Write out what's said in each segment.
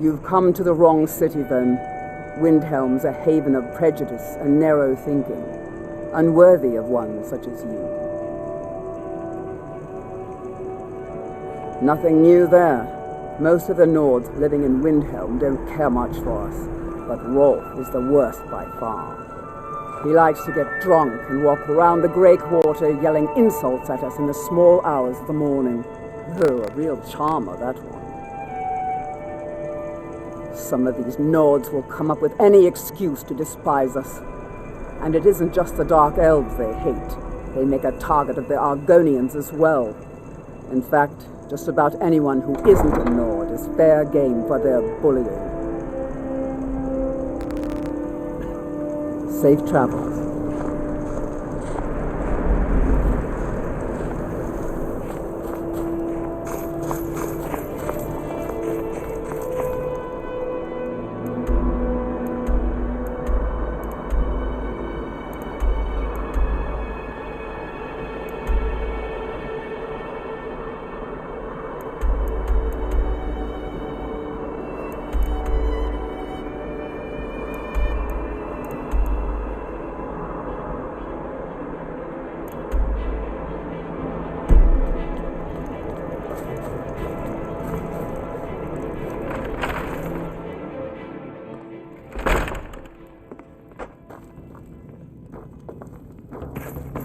You've come to the wrong city, then. Windhelm's a haven of prejudice and narrow thinking, unworthy of one such as you. Nothing new there. Most of the Nords living in Windhelm don't care much for us, but Rolf is the worst by far. He likes to get drunk and walk around the Grey Quarter yelling insults at us in the small hours of the morning. Oh, a real charmer, that one. Some of these Nords will come up with any excuse to despise us. And it isn't just the Dark Elves they hate. They make a target of the Argonians as well. In fact, just about anyone who isn't a Nord is fair game for their bullying. Safe travels.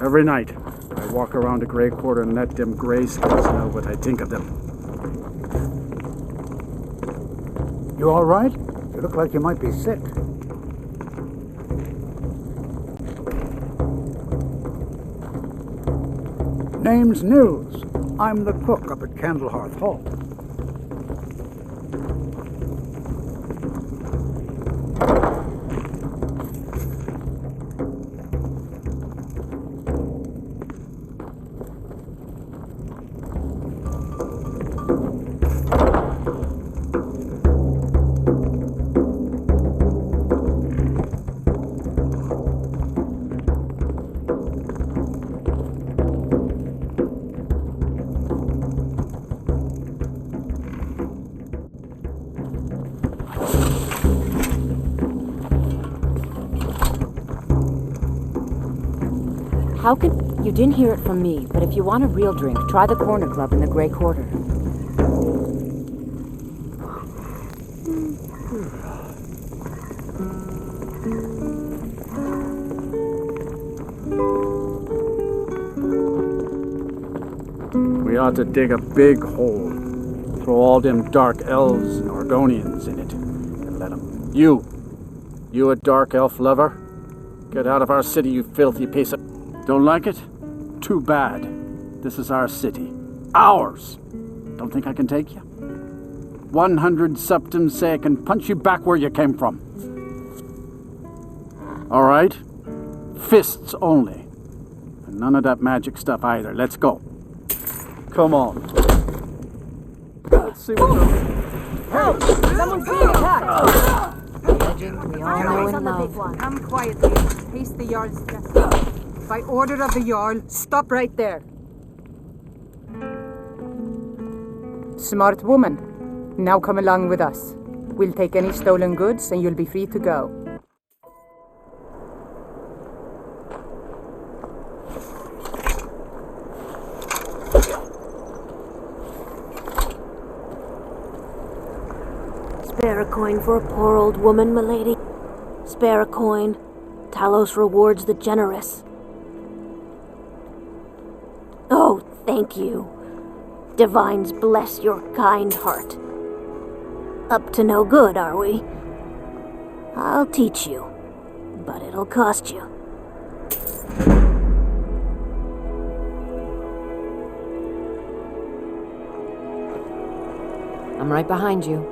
Every night, I walk around the Grey Quarter and let them Greyskulls know what I think of them. You all right? You look like you might be sick. Name's Nils. I'm the cook up at Candlehearth Hall. How can... You didn't hear it from me, but if you want a real drink, try the Corner Club in the Grey Quarter. We ought to dig a big hole, throw all them Dark Elves and Argonians in it, and let them... You a Dark Elf lover? Get out of our city, you filthy piece of... Don't like it? Too bad. This is our city. Ours! Don't think I can take you? 100 septums say I can punch you back where you came from. All right? Fists only. And none of that magic stuff either. Let's go. Come on. Let's see what's up. Help! Someone's being attacked! Legend we all know and love. Come quietly. Haste the Jarl's step. By order of the Jarl, stop right there. Smart woman. Now come along with us. We'll take any stolen goods and you'll be free to go. Spare a coin for a poor old woman, milady. Spare a coin. Talos rewards the generous. Oh, thank you. Divines bless your kind heart. Up to no good, are we? I'll teach you, but it'll cost you. I'm right behind you.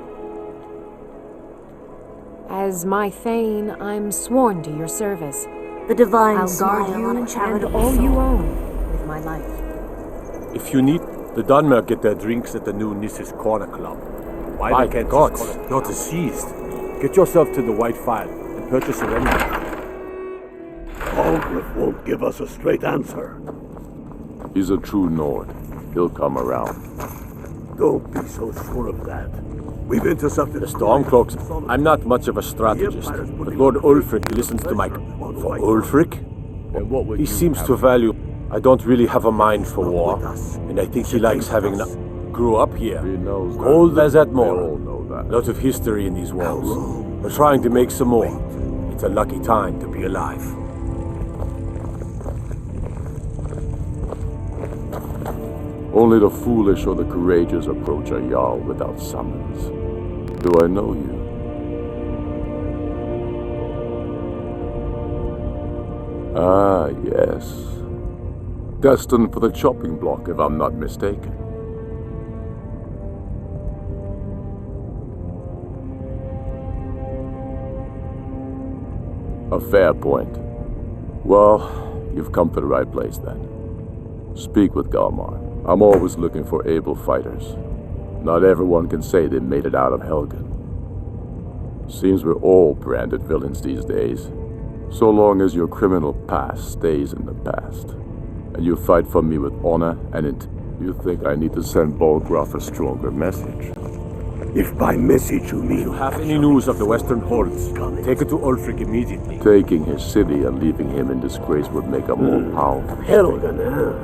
As my Thane, I'm sworn to your service. The divine I'll guard smile you on a and charitable all soul. you own with my life. If you need, the Dunmer get their drinks at the new Nissus Corner Club. Why they can't just call it not seized. Get yourself to the White File and purchase a remedy. Algrith won't give us a straight answer. He's a true Nord. He'll come around. Don't be so sure of that. We've intercepted The Stormcloaks. I'm not much of a strategist, but Lord Ulfric listens to my... For Ulfric? He seems to value... I don't really have a mind for war, and I think he likes having... Grew up here. Cold as that moor. Lot of history in these walls. We're trying to make some more. It's a lucky time to be alive. Only the foolish or the courageous approach a Jarl without summons. Do I know you? Ah, yes. Destined for the chopping block, if I'm not mistaken. A fair point. Well, you've come to the right place then. Speak with Galmar. I'm always looking for able fighters. Not everyone can say they made it out of Helgen. Seems we're all branded villains these days. So long as your criminal past stays in the past. And you fight for me with honor and you think I need to send Bolgraf a stronger message? If by message you mean... If you have any news of the Western Hordes, take it to Ulfric immediately. Taking his city and leaving him in disgrace would make him more powerful. Helgen, huh?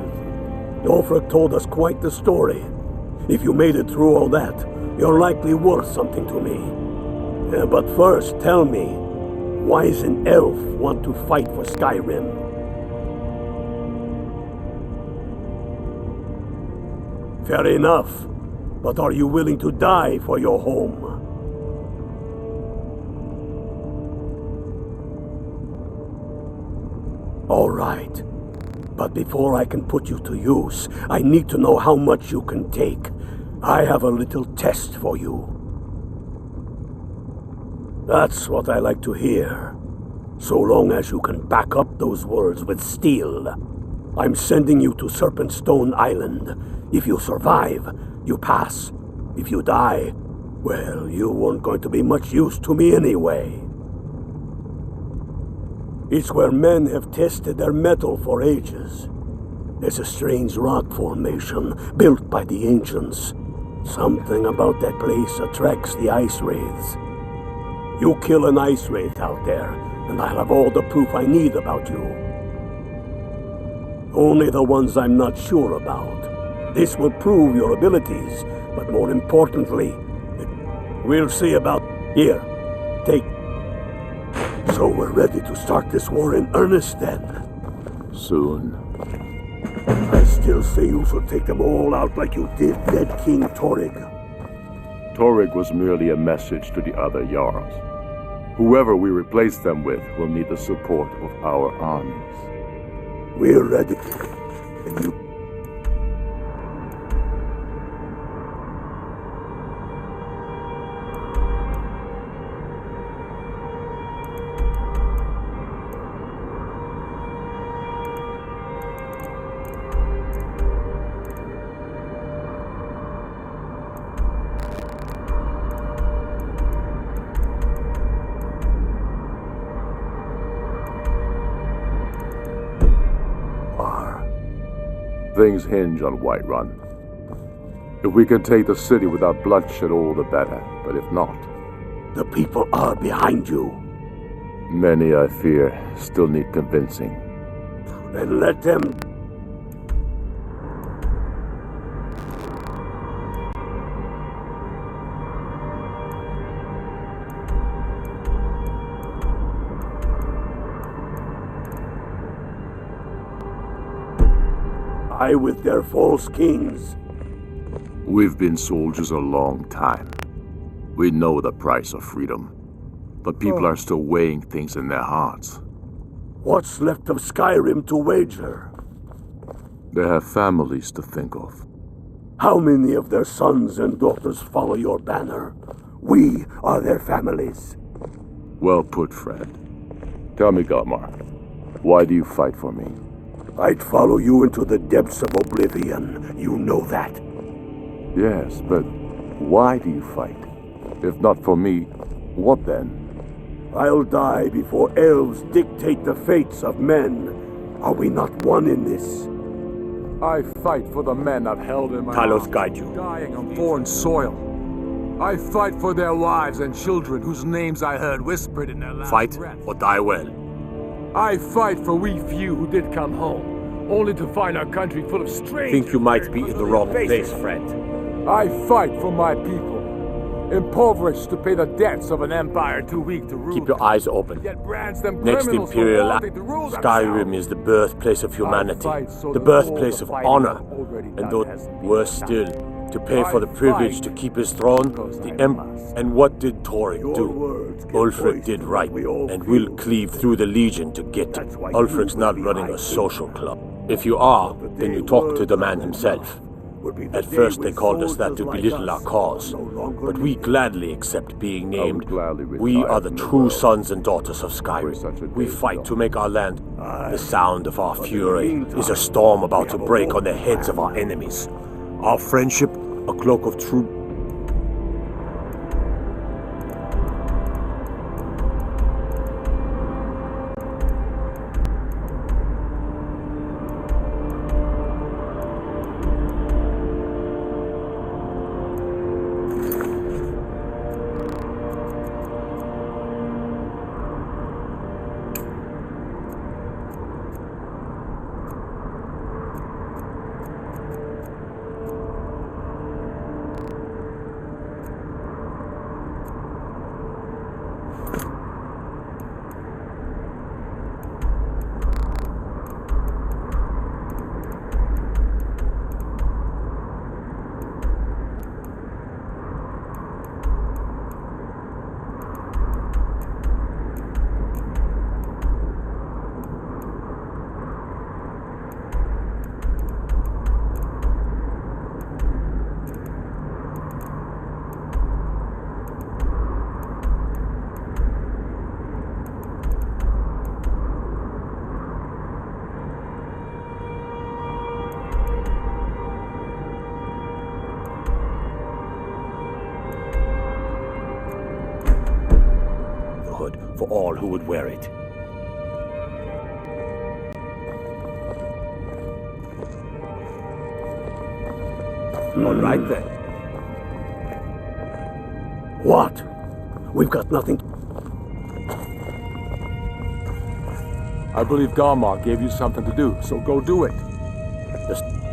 Ulfric told us quite the story. If you made it through all that, you're likely worth something to me. But first, tell me, why does an elf want to fight for Skyrim? Fair enough. But are you willing to die for your home? All right. But before I can put you to use, I need to know how much you can take. I have a little test for you. That's what I like to hear. So long as you can back up those words with steel. I'm sending you to Serpentstone Island. If you survive, you pass. If you die, well, you weren't going to be much use to me anyway. It's where men have tested their metal for ages. There's a strange rock formation built by the ancients. Something about that place attracts the ice wraiths. You kill an ice wraith out there, and I'll have all the proof I need about you. Only the ones I'm not sure about. This will prove your abilities, but more importantly, we'll see about... Here, take... So we're ready to start this war in earnest then? Soon. I still say you should take them all out like you did dead King Torrig. Torrig was merely a message to the other Jarls. Whoever we replace them with will need the support of our armies. We're ready. And you... Things hinge on Whiterun. If we can take the city without bloodshed, all the better. But if not... The people are behind you. Many, I fear, still need convincing. Then let them... with their false kings. We've been soldiers a long time. We know the price of freedom. But people are still weighing things in their hearts. What's left of Skyrim to wager? They have families to think of. How many of their sons and daughters follow your banner? We are their families. Well put, friend. Tell me, Galmar, why do you fight for me? I'd follow you into the depths of oblivion. You know that. Yes, but why do you fight? If not for me, what then? I'll die before elves dictate the fates of men. Are we not one in this? I fight for the men I've held in my Talos arms, guide you. dying on foreign soil. I fight for their wives and children whose names I heard whispered in their last Fight breath. or die well. I fight for we few who did come home, only to find our country full of strangers. Think you might be in the wrong place, friend. I fight for my people, impoverished to pay the debts of an empire too weak to rule. Keep your eyes open. Yet brands them Next criminals for Imperial wanting to rule Skyrim themselves. is the birthplace of humanity, fight so the the birthplace Lord of of fighting honor, I've already and done though hasn't been worse done. still, to pay for the I privilege fight to keep his throne, because the I Emperor. must. And what did Torin Your do? words give Ulfric voice did to right, what we all and feel. we'll cleave through the Legion to get to That's why Ulfric's you not will be running high a social priest. club. If you are, But then the you talk to day the man words himself. would be the At day first they when called us that soldiers to like belittle our us cause, no longer but we needed. gladly accept being I would named. gladly We retire are the from the true world. sons and daughters of For Skyrim. such a We day fight to to make our land. Aye. The sound of our But in fury the meantime, is a storm about we to have a break war on the heads of our enemies. Our friendship, a cloak of truth. For all who would wear it. All right then. What? We've got nothing. I believe Galmar gave you something to do, so go do it.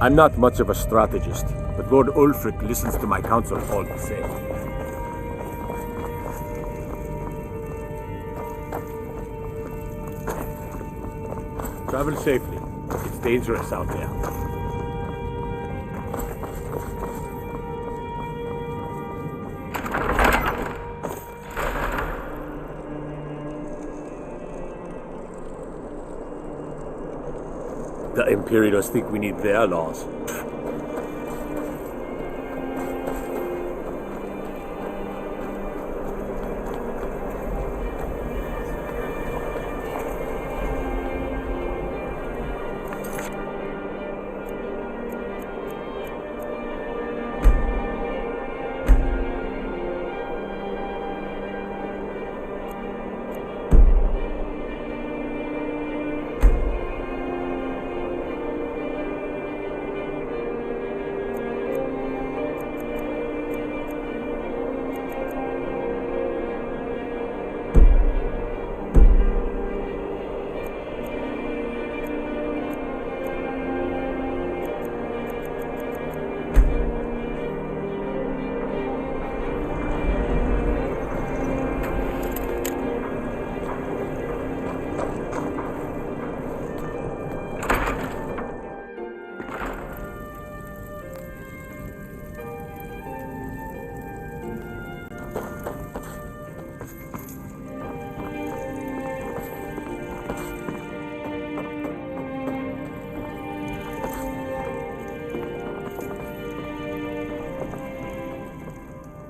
I'm not much of a strategist, but Lord Ulfric listens to my counsel all the same. Travel safely. It's dangerous out there. The Imperials think we need their laws.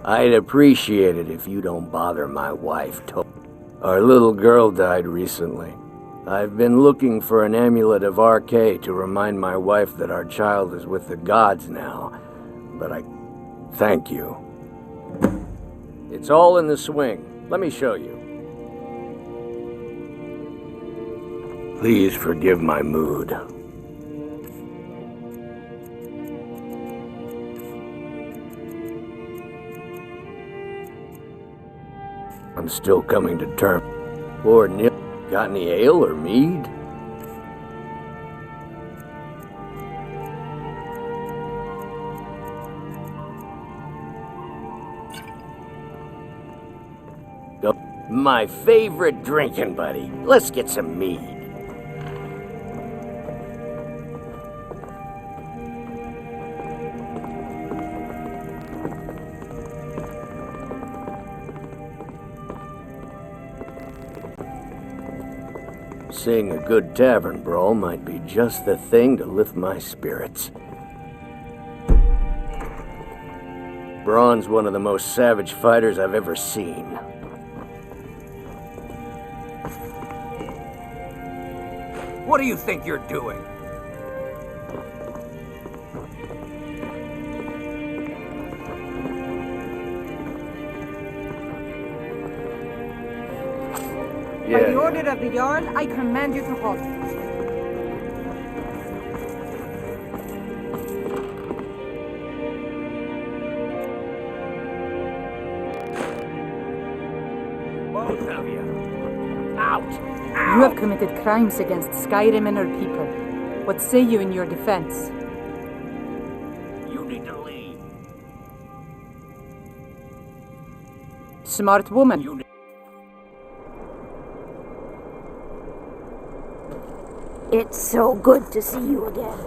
I'd appreciate it if you don't bother my wife, Our little girl died recently. I've been looking for an amulet of RK to remind my wife that our child is with the gods now, but I thank you. It's all in the swing. Let me show you. Please forgive my mood. I'm still coming to terms. Poor Nil. Got any ale or mead? My favorite drinking buddy. Let's get some mead. Seeing a good tavern brawl might be just the thing to lift my spirits. Braun's one of the most savage fighters I've ever seen. What do you think you're doing? By the order of the Jarl, I command you to halt. Both of you. Out! You have committed crimes against Skyrim and her people. What say you in your defense? You need to leave. Smart woman. It's so good to see you again.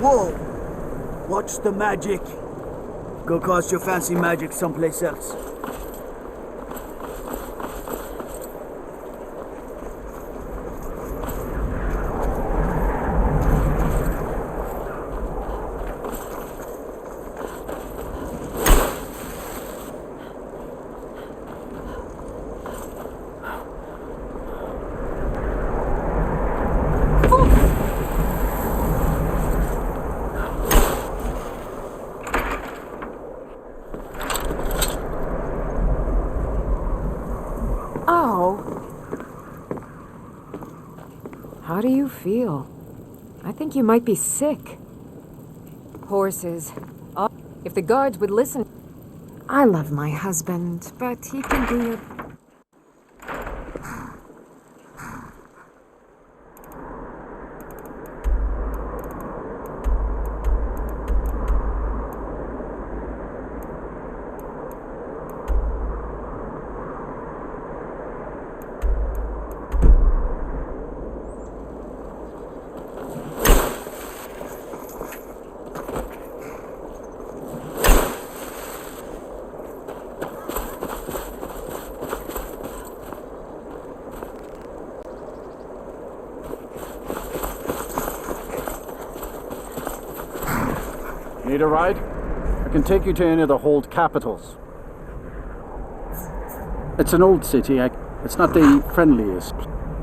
Whoa! Watch the magic. Go cast your fancy magic someplace else. How do you feel? I think you might be sick. Horses. Oh, if the guards would listen. I love my husband, but he can be a... Need a ride? I can take you to any of the hold capitals. It's an old city. It's not the friendliest.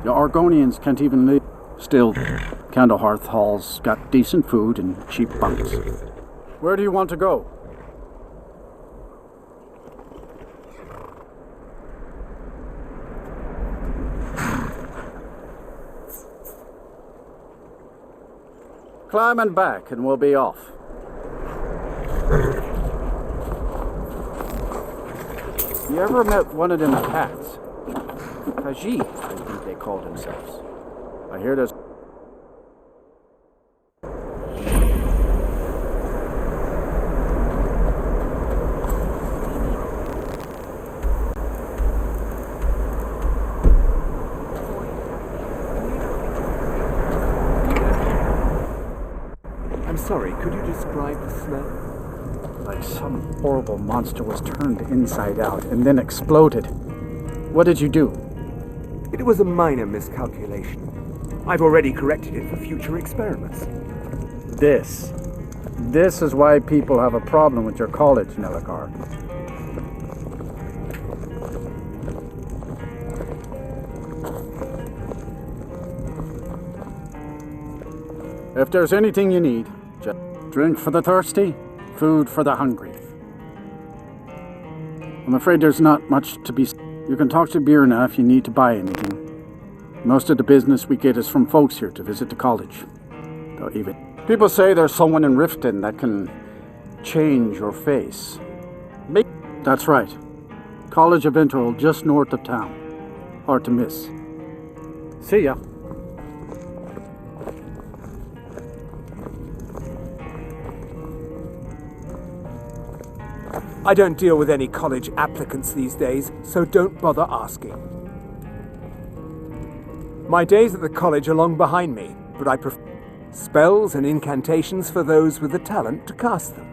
The Argonians can't even live. Still, Candlehearth Hall's got decent food and cheap bunks. Where do you want to go? Climb and back and we'll be off. You ever met one of them cats? Khajiit, I think they call themselves. I hear there's... sorry, could you describe the smell? Like some horrible monster was turned inside out and then exploded. What did you do? It was a minor miscalculation. I've already corrected it for future experiments. This is why people have a problem with your college, Nelligar. If there's anything you need, just drink for the thirsty, food for the hungry. I'm afraid there's not much to be... You can talk to Birna if you need to buy anything. Most of the business we get is from folks here to visit the college. Though even... People say there's someone in Riften that can change your face. That's right. College of Winterhold, just north of town. Hard to miss. See ya. I don't deal with any college applicants these days, so don't bother asking. My days at the college are long behind me, but I prefer spells and incantations for those with the talent to cast them.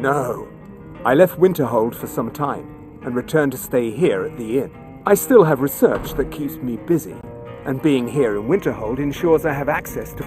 No. I left Winterhold for some time and returned to stay here at the inn. I still have research that keeps me busy, and being here in Winterhold ensures I have access to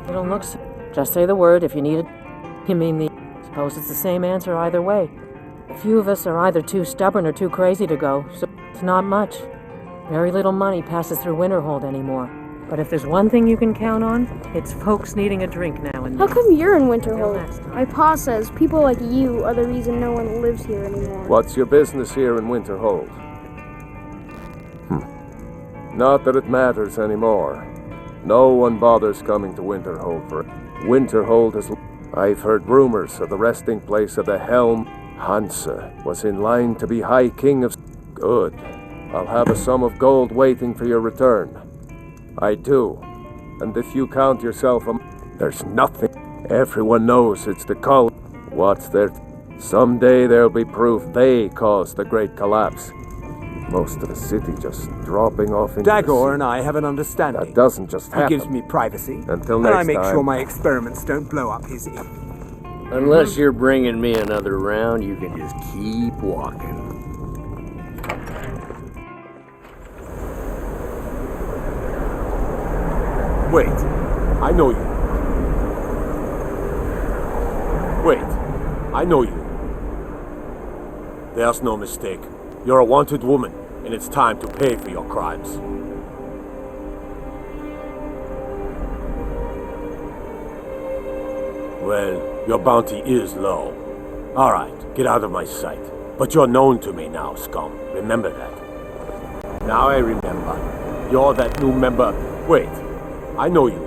It'll look so. Just say the word if you need it. You mean the... Suppose it's the same answer either way. A few of us are either too stubborn or too crazy to go, so it's not much. Very little money passes through Winterhold anymore. But if there's one thing you can count on, it's folks needing a drink now and then. How come you're in Winterhold? My pa says people like you are the reason no one lives here anymore. What's your business here in Winterhold? Not that it matters anymore. No one bothers coming to Winterhold for it. Winterhold is... I've heard rumors of the resting place of the Helm. Hansa was in line to be High King of... Good. I'll have a sum of gold waiting for your return. I do. And if you count yourself there's nothing. Everyone knows it's the cult. What's there? Someday there'll be proof they caused the Great Collapse. most of the city just dropping off into Dagor and I have an understanding. That doesn't just happen. He gives me privacy. Until and next I make time. sure my experiments don't blow up his ear. Unless you're bringing me another round, you can just keep walking. Wait, I know you. Wait, I know you. There's no mistake. You're a wanted woman, and it's time to pay for your crimes. Well, your bounty is low. Alright, get out of my sight. But you're known to me now, scum. Remember that. Now I remember. You're that new member. Wait, I know you.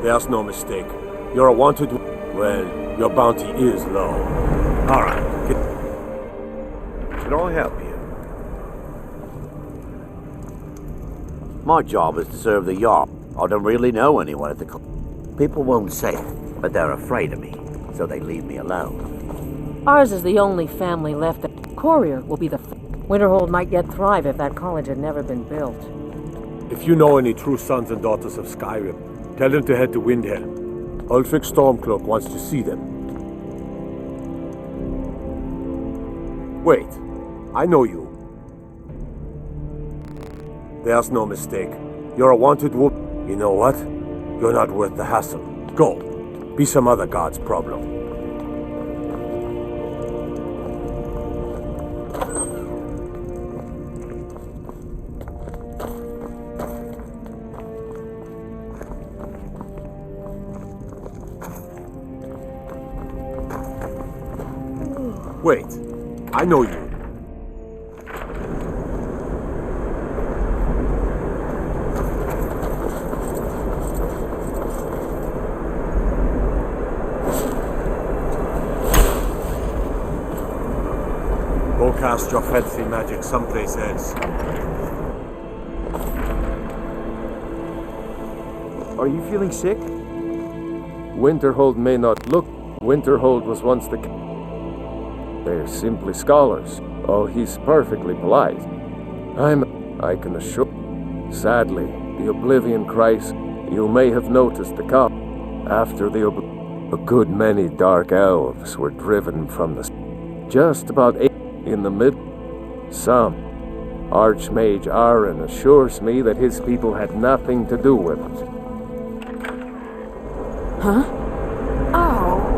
There's no mistake. You're a wanted... Well, your bounty is low. Alright, Can I help you? My job is to serve the Yard. I don't really know anyone at the... People won't say it, but they're afraid of me, so they leave me alone. Ours is the only family left. Courier will be the... Winterhold might yet thrive if that college had never been built. if you know any true sons and daughters of Skyrim, tell them to head to Windhelm. Ulfric Stormcloak wants to see them. Wait, I know you. There's no mistake. You're a wanted woman. You know what? You're not worth the hassle. Go. Be some other god's problem. Wait, I know you. Go cast your fancy magic someplace else. Are you feeling sick? Winterhold may not look. Winterhold was once the... They're simply scholars. Oh, he's perfectly polite. I can assure... Sadly, the Oblivion Christ, you may have noticed the cop. After a good many dark elves were driven from the... Just about 8 in the mid... Some. Archmage Aaron assures me that his people had nothing to do with it. Huh? Oh.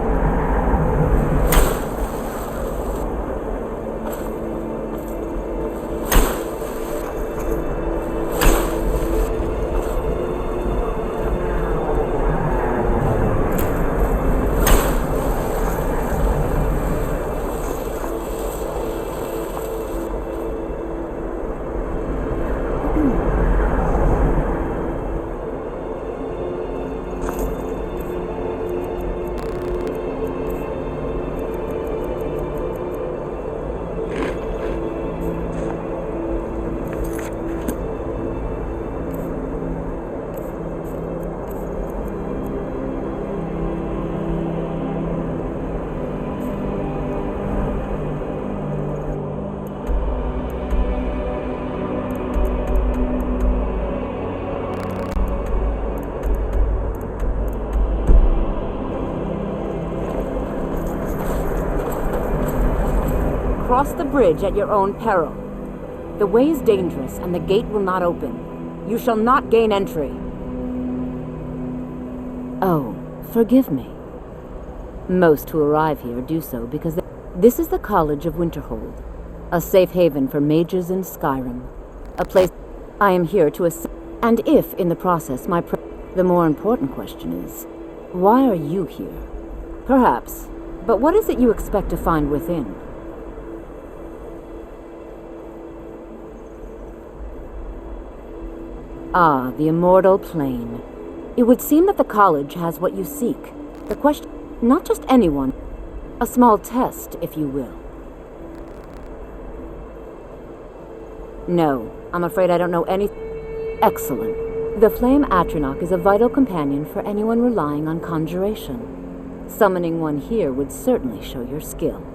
Cross the bridge at your own peril. The way is dangerous, and the gate will not open. You shall not gain entry. Oh, forgive me. Most who arrive here do so because this is the College of Winterhold, a safe haven for mages in Skyrim. A place I am here to assist. And if, in the process, the more important question is, why are you here? Perhaps. But what is it you expect to find within? Ah, the immortal plane. It would seem that the college has what you seek. The question, not just anyone, a small test, if you will. No, I'm afraid I don't know any... Excellent. The flame Atronach is a vital companion for anyone relying on conjuration. Summoning one here would certainly show your skill.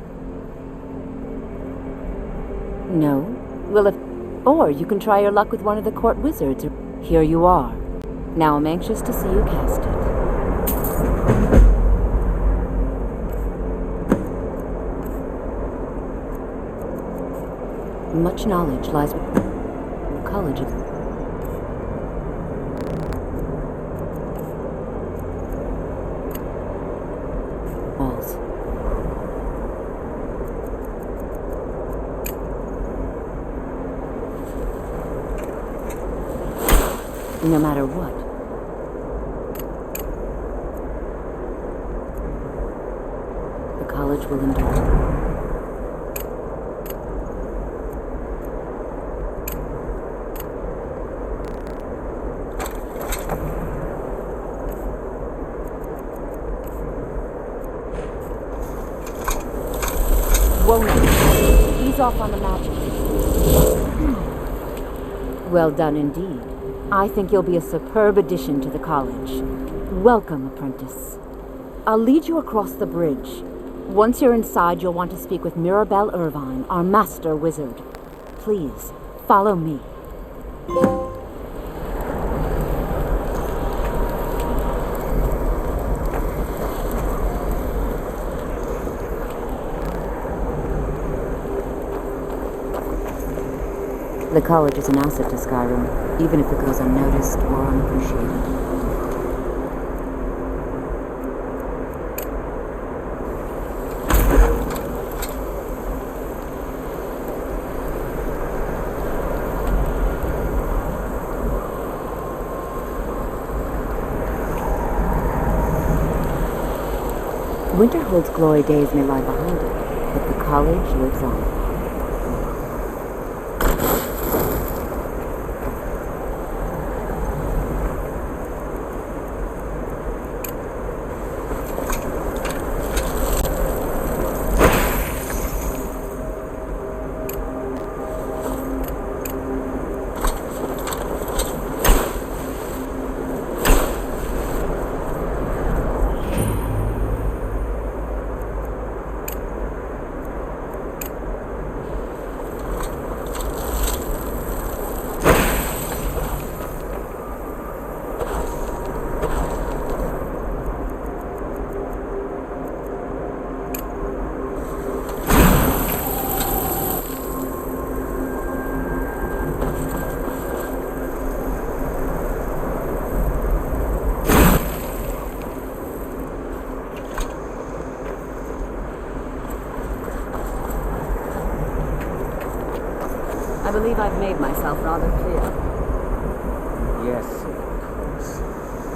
No? Well, if... Or you can try your luck with one of the court wizards. Here you are. Now I'm anxious to see you cast it. Much knowledge lies with the college. Walls. No matter what. The college will endure. Ease off on the magic. Well done indeed. I think you'll be a superb addition to the college. Welcome, apprentice. I'll lead you across the bridge. Once you're inside, you'll want to speak with Mirabelle Irvine, our master wizard. Please, follow me. The college is an asset to Skyrim, even if it goes unnoticed or unappreciated. Winterhold's glory days may lie behind it, but the college lives on. I believe I've made myself rather clear. Yes, of course.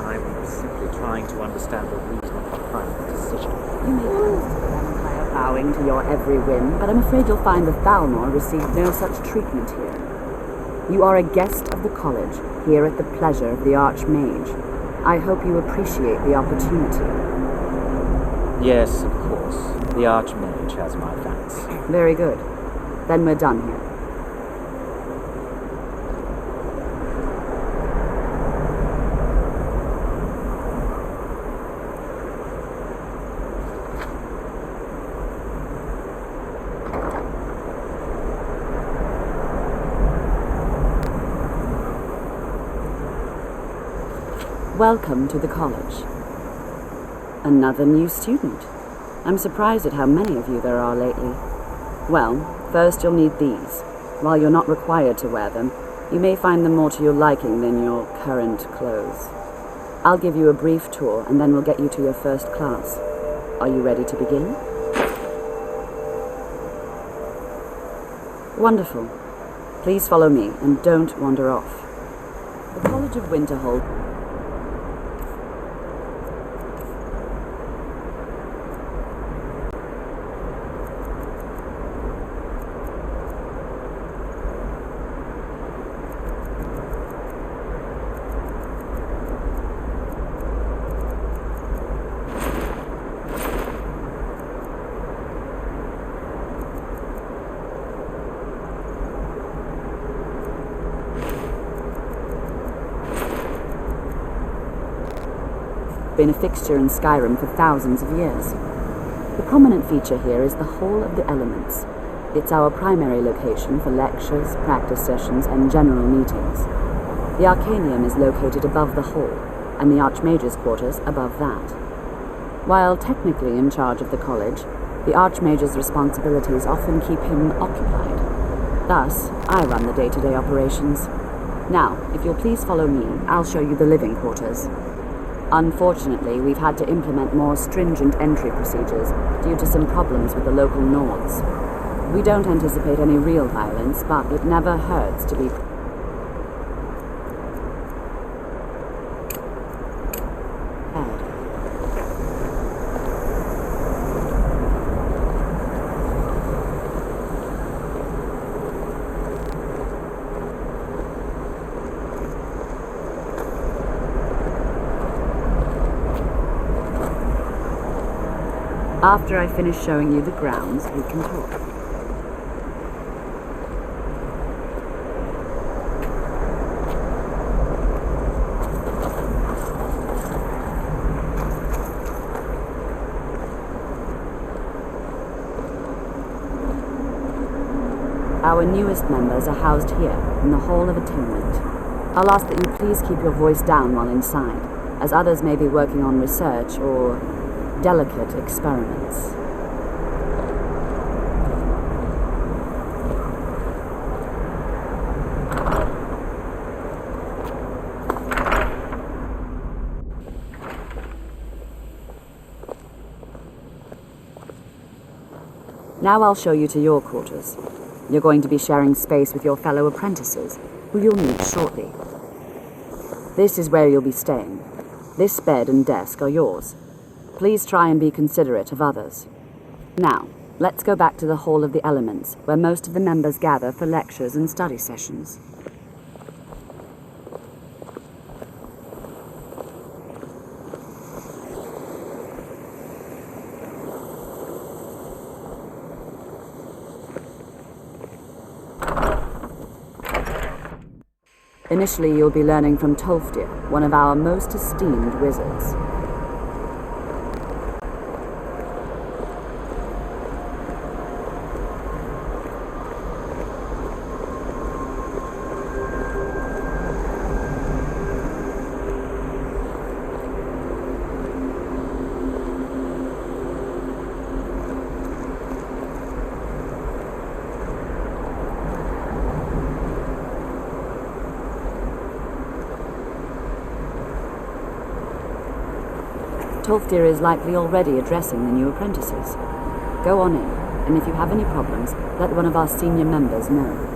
I'm simply trying to understand the reason behind the decision. You may boast of the Empire bowing to your every whim, but I'm afraid you'll find the Thalmor received no such treatment here. You are a guest of the college, here at the pleasure of the Archmage. I hope you appreciate the opportunity. Yes, of course. The Archmage has my thanks. Very good. Then we're done here. Welcome to the college. Another new student. I'm surprised at how many of you there are lately. Well, first you'll need these. While you're not required to wear them, you may find them more to your liking than your current clothes. I'll give you a brief tour and then we'll get you to your first class. Are you ready to begin? Wonderful. Please follow me and don't wander off. The College of Winterhold. Been a fixture in Skyrim for thousands of years. The prominent feature here is the Hall of the Elements. It's our primary location for lectures, practice sessions, and general meetings. The Arcanium is located above the hall, and the Archmage's quarters above that. While technically in charge of the college, the Archmage's responsibilities often keep him occupied. Thus, I run the day-to-day operations. Now, if you'll please follow me, I'll show you the living quarters. Unfortunately, we've had to implement more stringent entry procedures due to some problems with the local Nords. We don't anticipate any real violence, but it never hurts to be prepared. After I finish showing you the grounds, we can talk. Our newest members are housed here, in the Hall of Attainment. I'll ask that you please keep your voice down while inside, as others may be working on research or delicate experiments. Now I'll show you to your quarters. You're going to be sharing space with your fellow apprentices, who you'll meet shortly. This is where you'll be staying. This bed and desk are yours. Please try and be considerate of others. Now, let's go back to the Hall of the Elements, where most of the members gather for lectures and study sessions. Initially, you'll be learning from Tolfdir, one of our most esteemed wizards. Tolfdir is likely already addressing the new apprentices. Go on in, and if you have any problems, let one of our senior members know.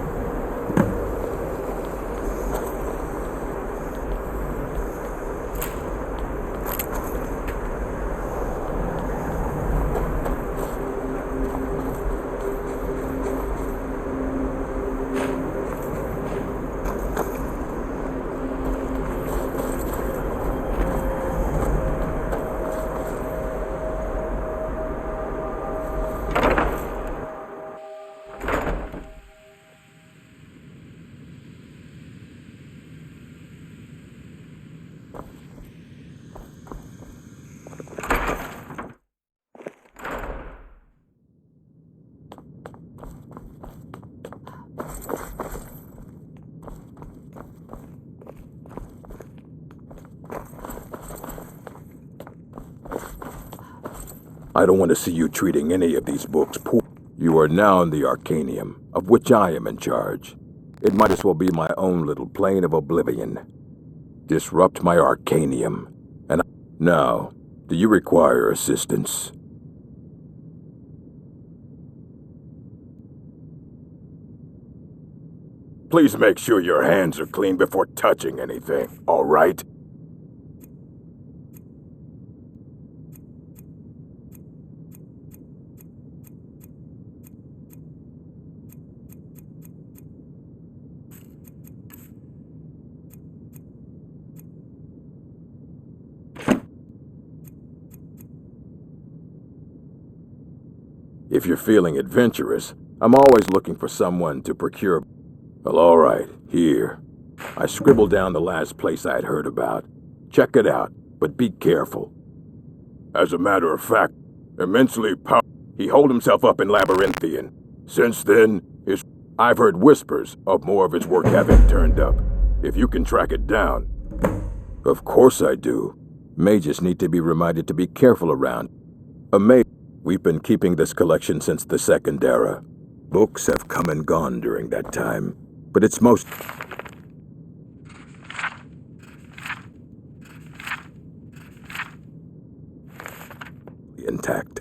I don't want to see you treating any of these books poor. You are now in the Arcanium, of which I am in charge. It might as well be my own little plane of oblivion. Disrupt my Arcanium, and now, do you require assistance? Please make sure your hands are clean before touching anything, all right? If you're feeling adventurous, I'm always looking for someone to procure. Well, all right, here. I scribbled down the last place I'd heard about. Check it out, but be careful. As a matter of fact, immensely powerful. He holed himself up in Labyrinthian, Since then, I've heard whispers of more of its work having turned up. If you can track it down. Of course I do. Mages need to be reminded to be careful around. We've been keeping this collection since the Second Era. Books have come and gone during that time, but it's most intact.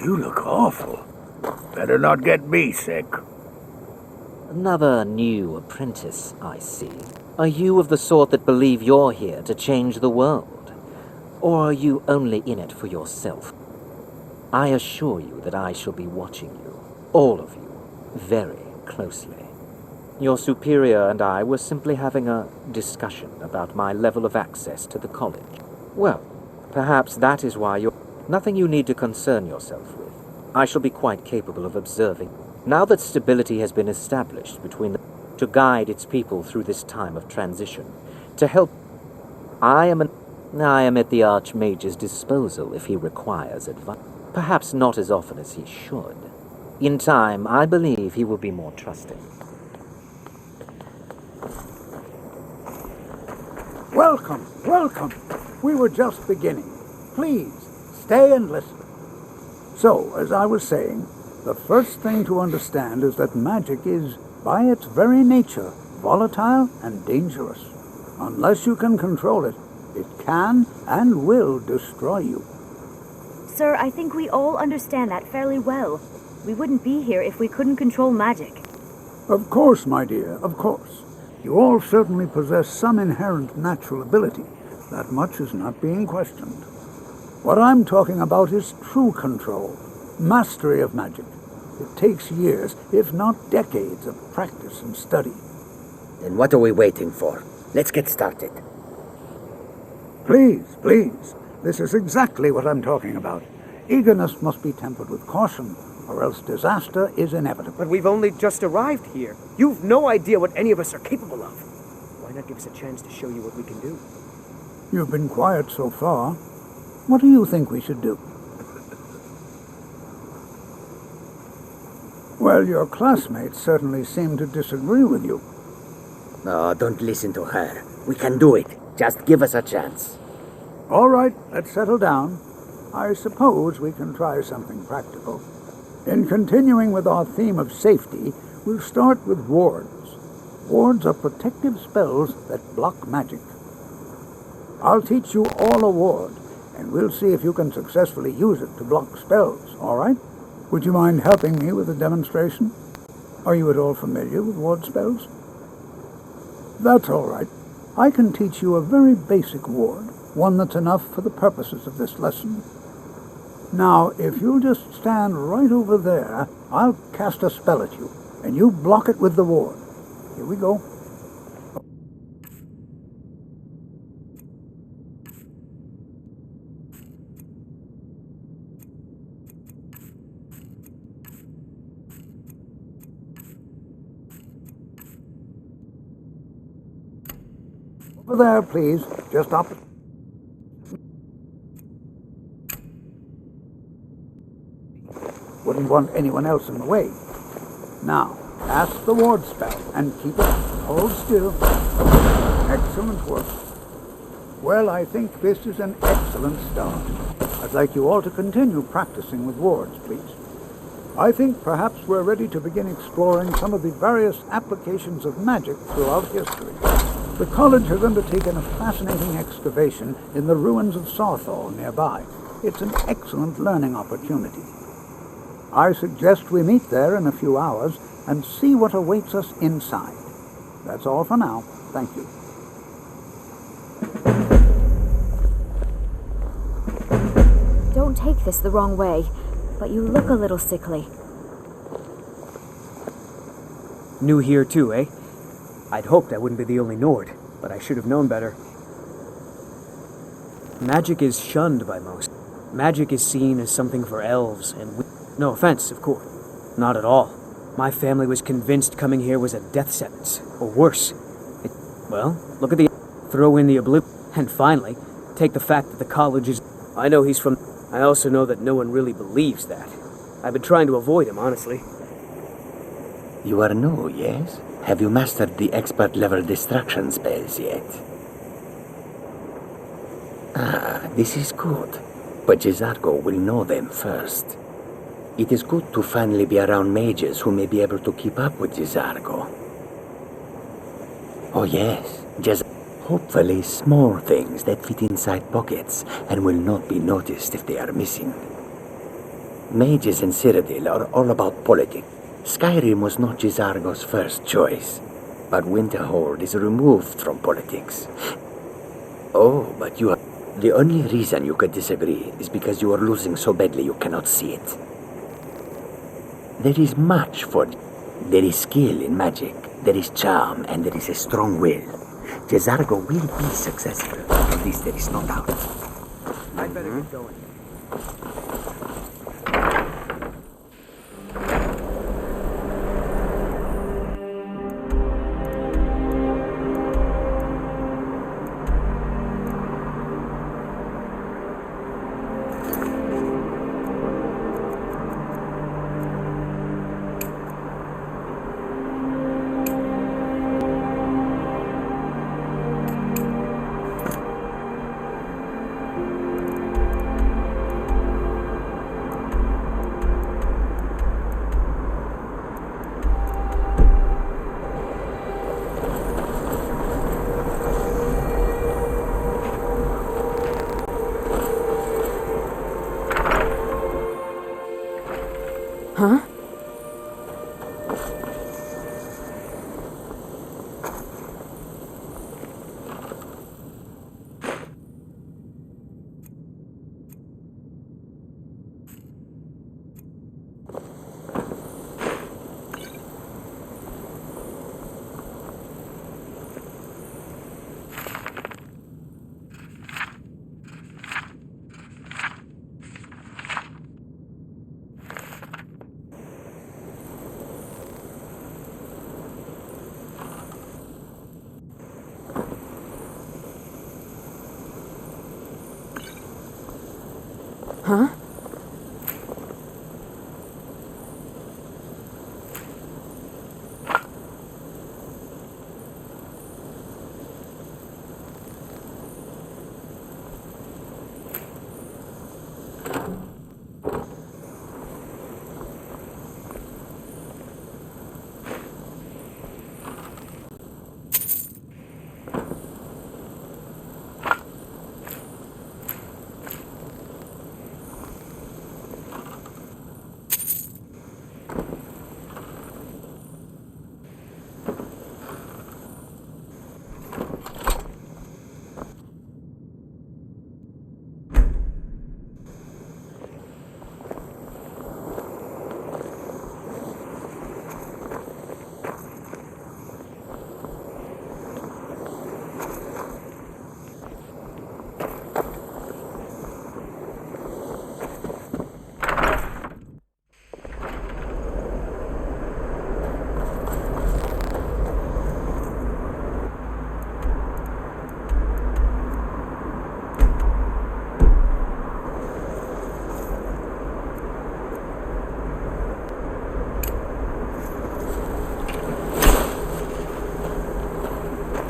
You look awful. Better not get me sick. Another new apprentice, I see. Are you of the sort that believe you're here to change the world? Or are you only in it for yourself? I assure you that I shall be watching you, all of you, very closely. Your superior and I were simply having a discussion about my level of access to the college. Well, perhaps that is why you're... Nothing you need to concern yourself with. I shall be quite capable of observing. Now that stability has been established between them, to guide its people through this time of transition, to help... I am at the Archmage's disposal if he requires advice. Perhaps not as often as he should. In time, I believe he will be more trusting. Welcome, welcome. We were just beginning. Please, stay and listen. So, as I was saying, the first thing to understand is that magic is, by its very nature, volatile and dangerous. Unless you can control it, it can and will destroy you. Sir, I think we all understand that fairly well. We wouldn't be here if we couldn't control magic. Of course, my dear, of course. You all certainly possess some inherent natural ability. That much is not being questioned. What I'm talking about is true control, mastery of magic. It takes years, if not decades, of practice and study. Then what are we waiting for? Let's get started. Please, please. This is exactly what I'm talking about. Eagerness must be tempered with caution, or else disaster is inevitable. But we've only just arrived here. You've no idea what any of us are capable of. Why not give us a chance to show you what we can do? You've been quiet so far. What do you think we should do? Well, your classmates certainly seem to disagree with you. No, don't listen to her. We can do it. Just give us a chance. All right, let's settle down. I suppose we can try something practical. In continuing with our theme of safety, we'll start with wards. Wards are protective spells that block magic. I'll teach you all a ward, and we'll see if you can successfully use it to block spells, all right? Would you mind helping me with a demonstration? Are you at all familiar with ward spells? That's all right. I can teach you a very basic ward, one that's enough for the purposes of this lesson. Now, if you'll just stand right over there, I'll cast a spell at you, and you block it with the ward. Here we go. Over there, please. Just up. wouldn't want anyone else in the way. Now, cast the ward spell and keep it. Hold still. Excellent work. Well, I think this is an excellent start. I'd like you all to continue practicing with wards, please. I think perhaps we're ready to begin exploring some of the various applications of magic throughout history. The college has undertaken a fascinating excavation in the ruins of Sawthall nearby. It's an excellent learning opportunity. I suggest we meet there in a few hours and see what awaits us inside. That's all for now. Thank you. Don't take this the wrong way, but you look a little sickly. New here too, eh? I'd hoped I wouldn't be the only Nord, but I should have known better. Magic is shunned by most. Magic is seen as something for elves, and no offense, of course. Not at all. My family was convinced coming here was a death sentence, or worse. Well, look at the... Throw in the oblivion, and finally, take the fact that the college is... I know he's from... I also know that no one really believes that. I've been trying to avoid him, honestly. You are new, yes? Have you mastered the expert-level distraction spells yet? Ah, this is good. But Jizargo will know them first. It is good to finally be around mages who may be able to keep up with Jizargo. Oh yes, just hopefully small things that fit inside pockets and will not be noticed if they are missing. Mages in Cyrodiil are all about politics. Skyrim was not Jizargo's first choice, but Winterhold is removed from politics. Oh, but you are... The only reason you could disagree is because you are losing so badly you cannot see it. There is much for... There is skill in magic, there is charm, and there is a strong will. Jizargo will be successful, at least there is no doubt. I'd better get going. Huh? Huh?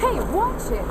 Hey, watch it!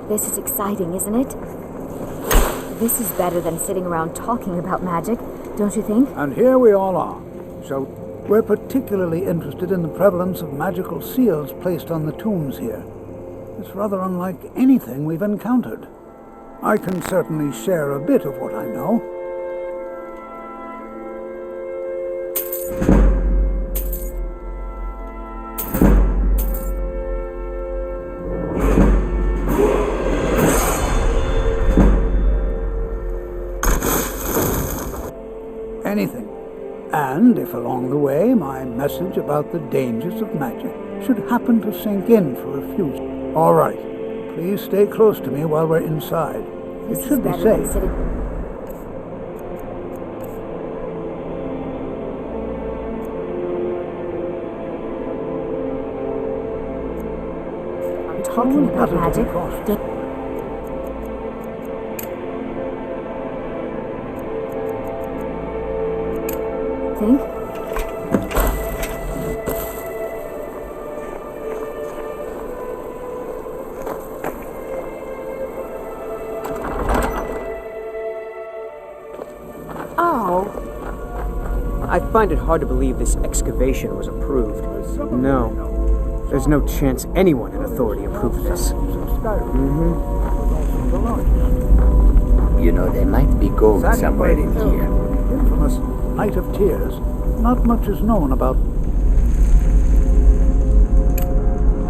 This is exciting, isn't it? This is better than sitting around talking about magic, don't you think? And here we all are. So, we're particularly interested in the prevalence of magical seals placed on the tombs here. It's rather unlike anything we've encountered. I can certainly share a bit of what I know. Anything. And if along the way my message about the dangers of magic should happen to sink in for a few... All right. Please stay close to me while we're inside. It should be safe. Talking about magic. think? I find it hard to believe this excavation was approved. No. There's no chance anyone in authority approved this. You know, there might be gold somewhere in here. Infamous Night of Tears. Not much is known about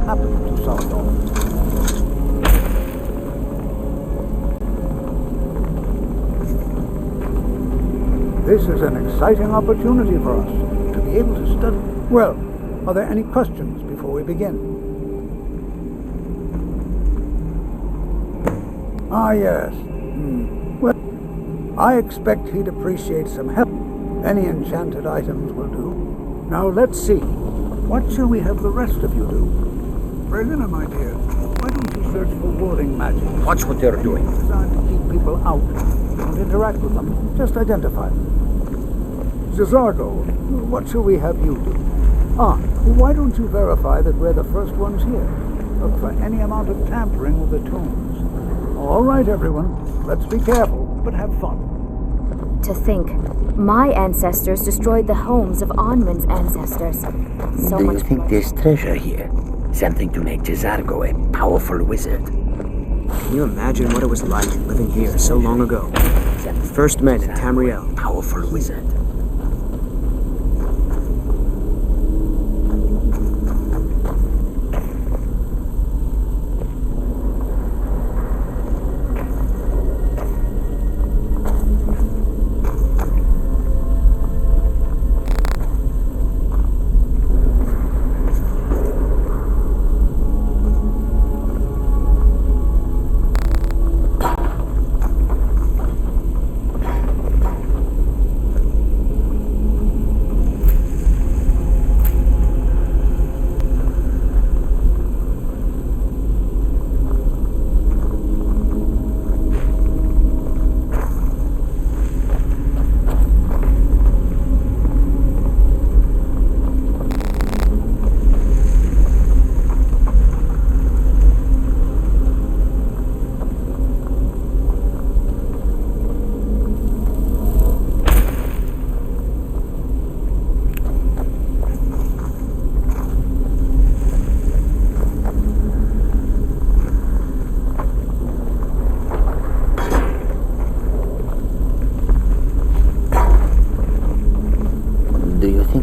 happened to Southall. This is an exciting opportunity for us to be able to study. Well, are there any questions before we begin? Ah, yes. Well, I expect he'd appreciate some help. Any enchanted items will do. Now, let's see. What shall we have the rest of you do? Berliner, my dear, why don't you search for warding magic? Watch what they're doing. It's designed to keep people out. Don't interact with them. Just identify them. Zazargo, what shall we have you do? Why don't you verify that we're the first ones here? Look for any amount of tampering with the tombs. All right, everyone. Let's be careful, but have fun. To think, my ancestors destroyed the homes of Onman's ancestors. So Do you much think there's treasure here? Something to make Jazargo a powerful wizard? Can you imagine what it was like living here so long ago? The first men in Tamriel. Powerful wizard.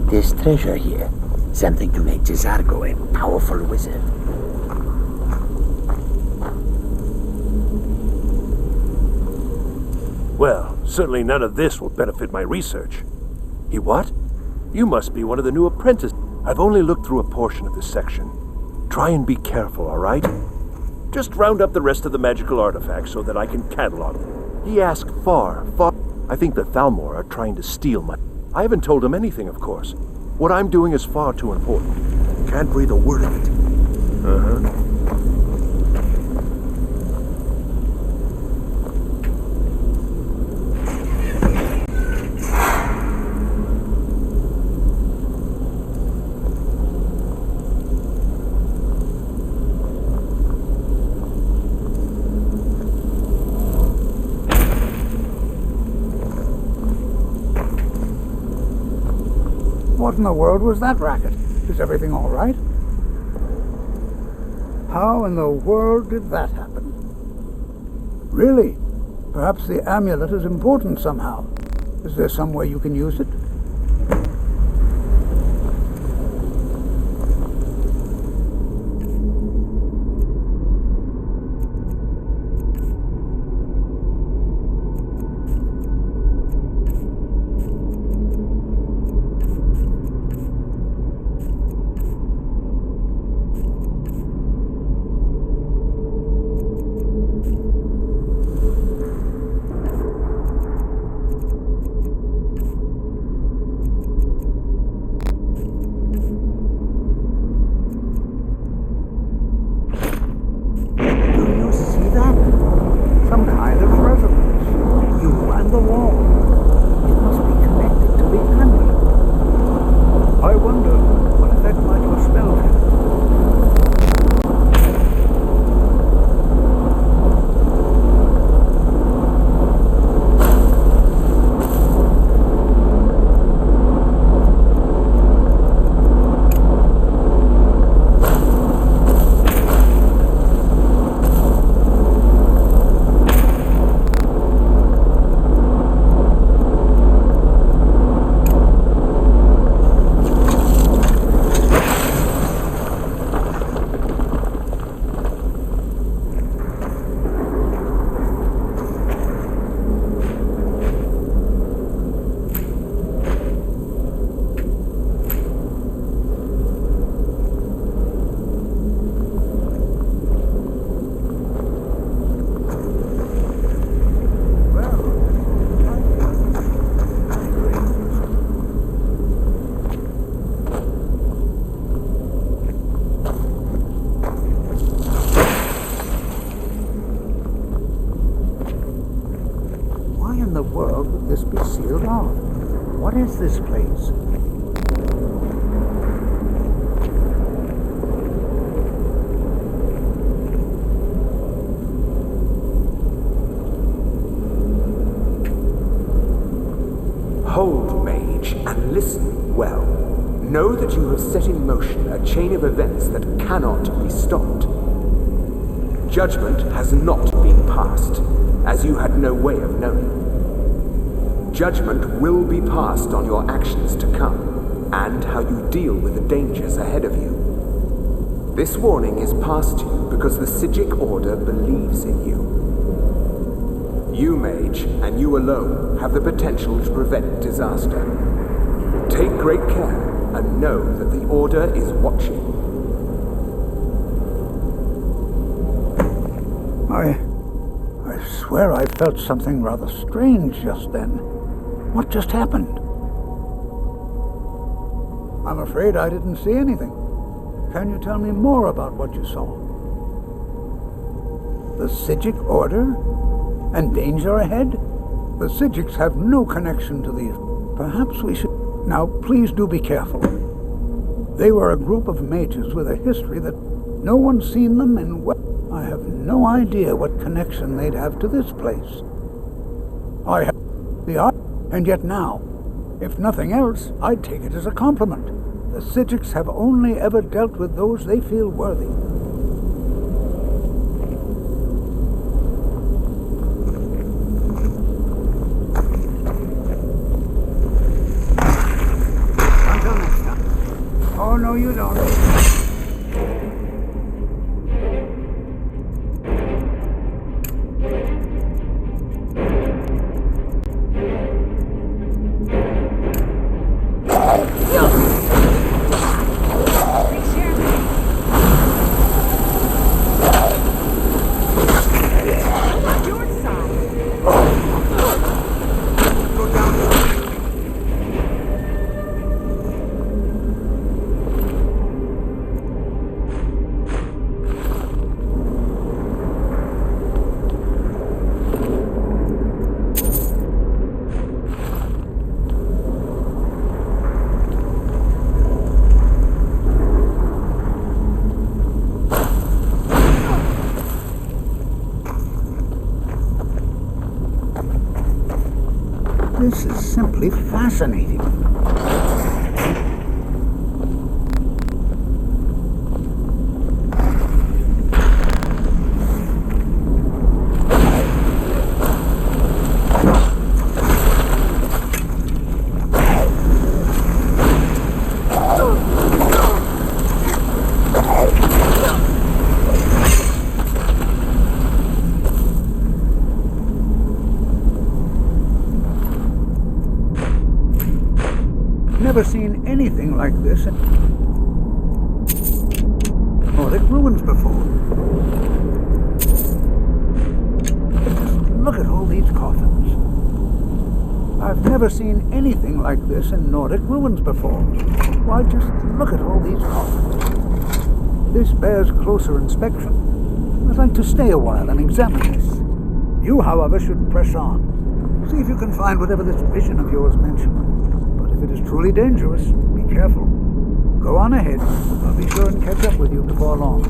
There's treasure here. Something to make Jazargo a powerful wizard. Well, certainly none of this will benefit my research. He what? You must be one of the new apprentices. I've only looked through a portion of this section. Try and be careful, all right? Just round up the rest of the magical artifacts so that I can catalog them. He asked far. I think the Thalmor are trying to steal my... I haven't told him anything, of course. What I'm doing is far too important. Can't breathe a word of it. What in the world was that racket? Is everything all right? How in the world did that happen? Really? Perhaps the amulet is important somehow. Is there some way you can use it? the world would this be sealed off? What is this place? Hold, mage, and listen well. Know that you have set in motion a chain of events that cannot be stopped. Judgment has not been passed, as you had no way of knowing. Judgment will be passed on your actions to come, and how you deal with the dangers ahead of you. This warning is passed to you because the Psijic Order believes in you. You, mage, and you alone, have the potential to prevent disaster. Take great care, and know that the Order is watching. I swear I felt something rather strange just then. What just happened? I'm afraid I didn't see anything. Can you tell me more about what you saw? The Psijic Order? And danger ahead? The Psijics have no connection to these. Perhaps we should... Now, please do be careful. They were a group of mages with a history that no one's seen them in... I have no idea what connection they'd have to this place. I have the art, and yet now, if nothing else, I'd take it as a compliment. The Psijics have only ever dealt with those they feel worthy. Until next time. Oh, no, you don't. This is simply fascinating. Never seen anything like this in Nordic ruins before. Just look at all these coffins. I've never seen anything like this in Nordic ruins before. Why, just look at all these coffins. This bears closer inspection. I'd like to stay a while and examine this. You, however, should press on. See if you can find whatever this vision of yours mentioned. If it is truly dangerous, be careful. Go on ahead. I'll be sure and catch up with you before long.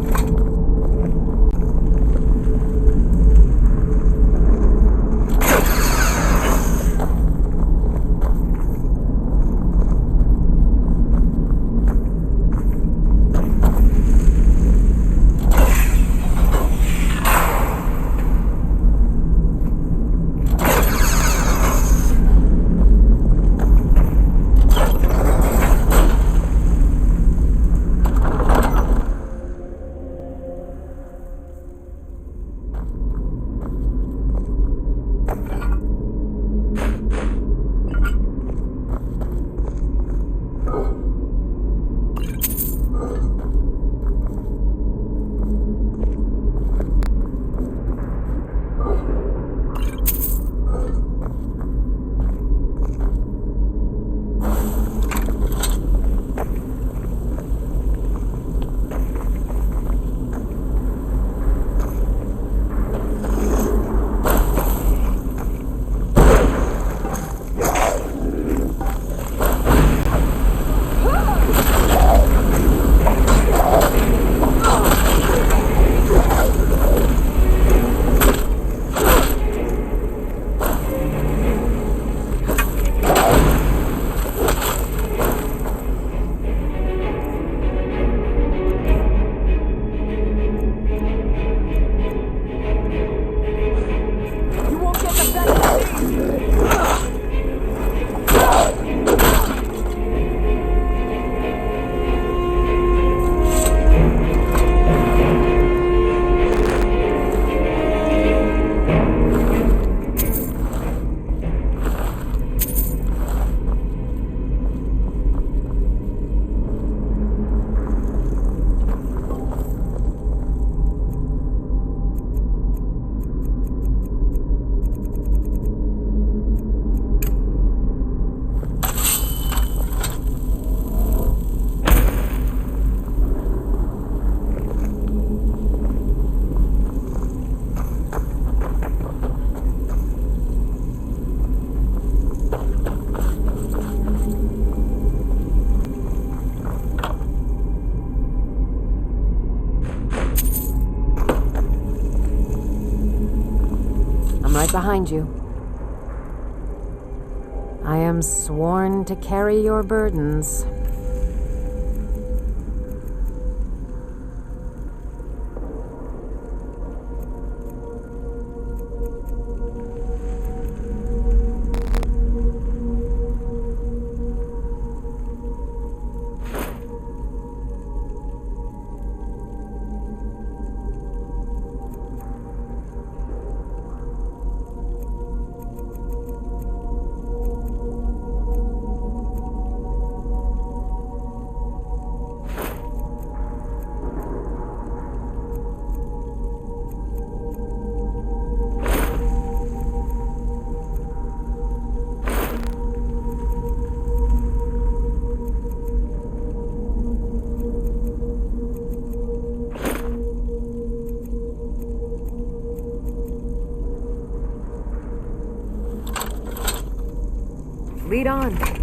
right behind you. I am sworn to carry your burdens. Lead on.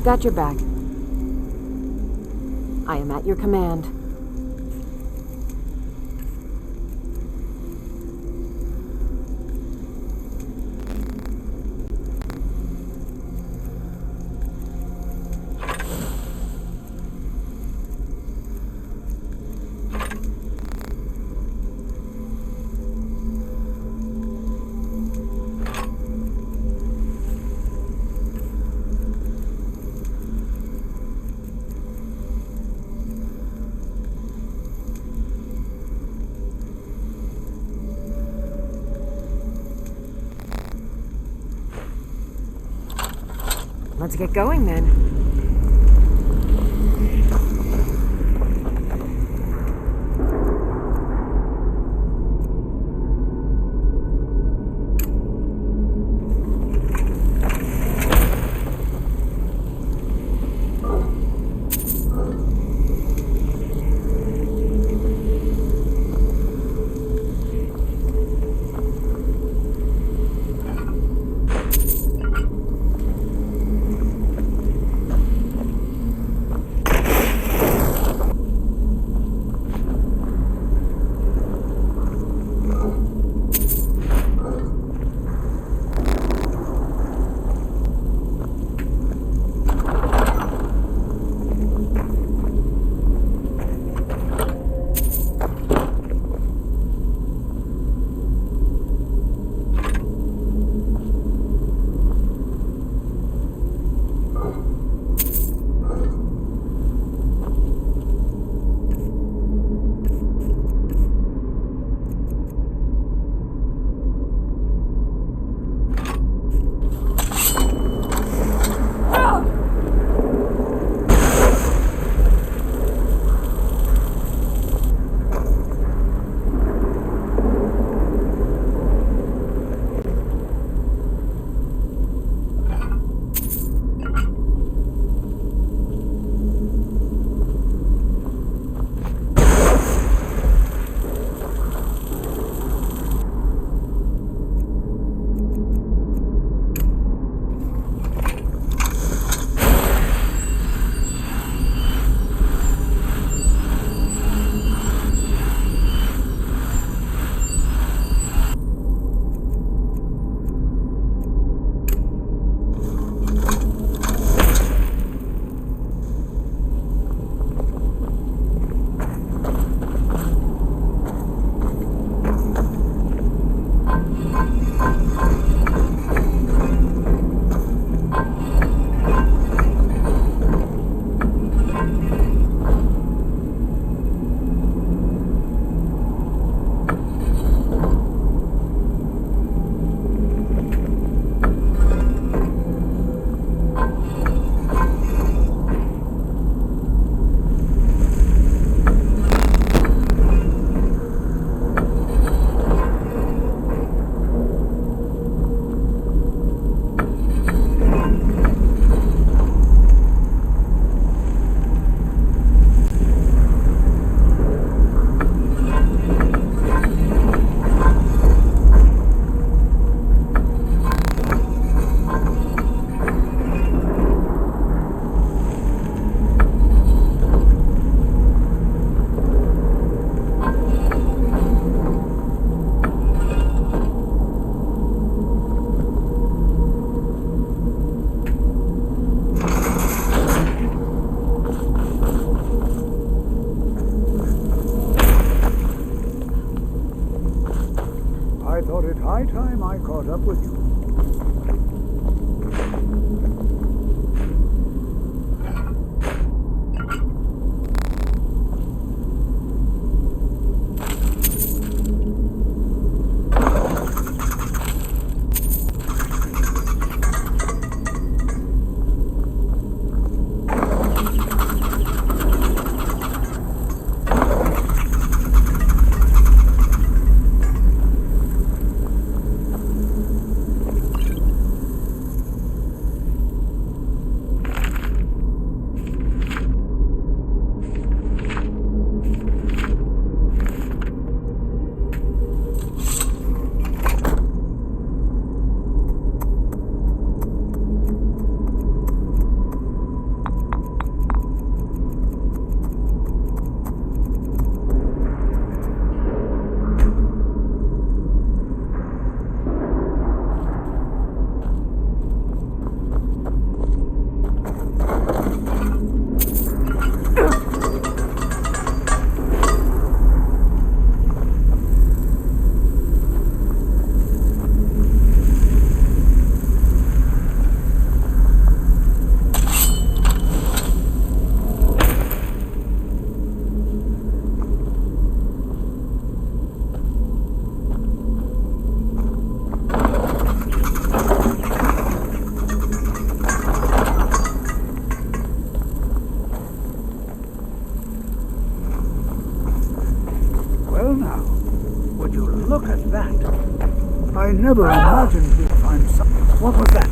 got your back. I am at your command. Let's get going then. high time I caught up with you. Look at that. I never imagined we'd find something. What was that?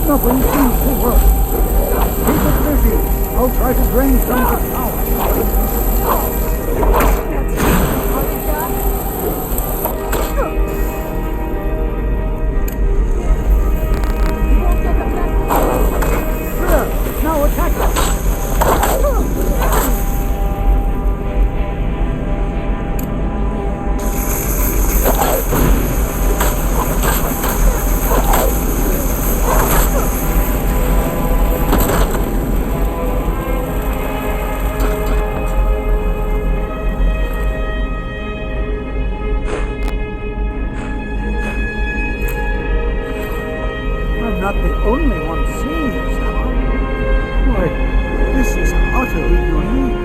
Nothing seems to work. Keep it busy. I'll try to drain some of its power. There! Now attack it! I'm not the only one seeing this, am I? Why, this is utterly unique.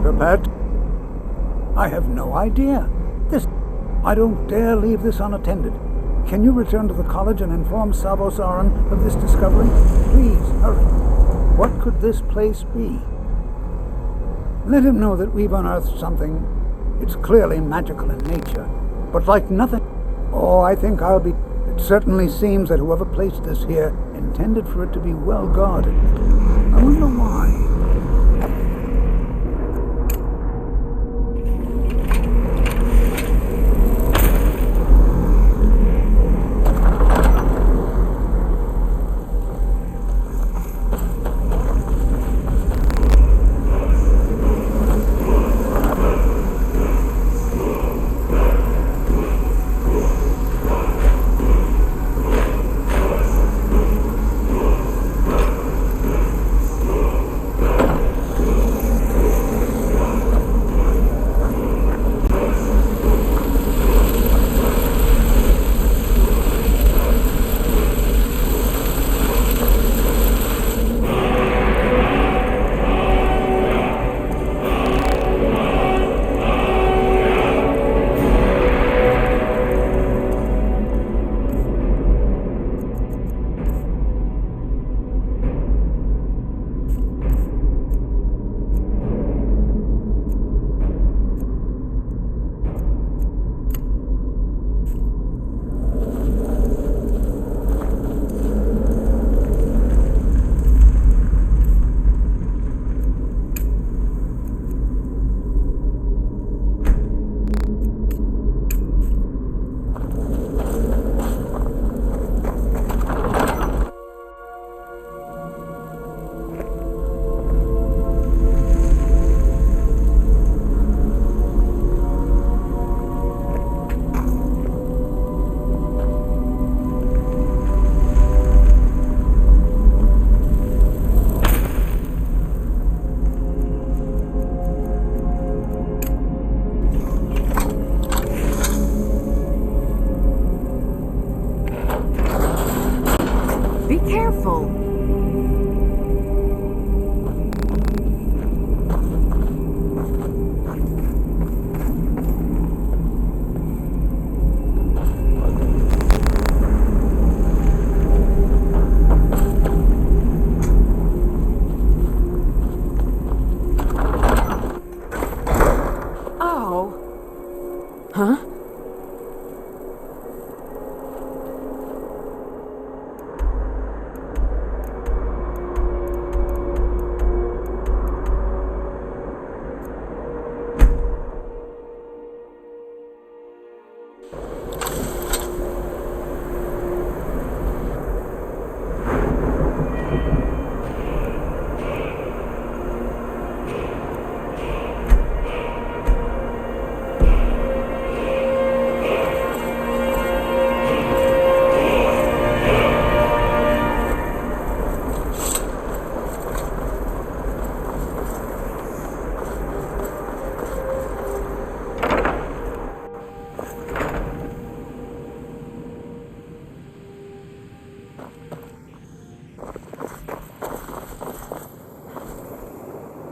Prepared? I have no idea. I don't dare leave this unattended. Can you return to the college and inform Savos Aran of this discovery? Please, hurry. What could this place be? Let him know that we've unearthed something. It's clearly magical in nature, but like nothing. Oh, I think I'll be... It certainly seems that whoever placed this here intended for it to be well guarded. I wonder why.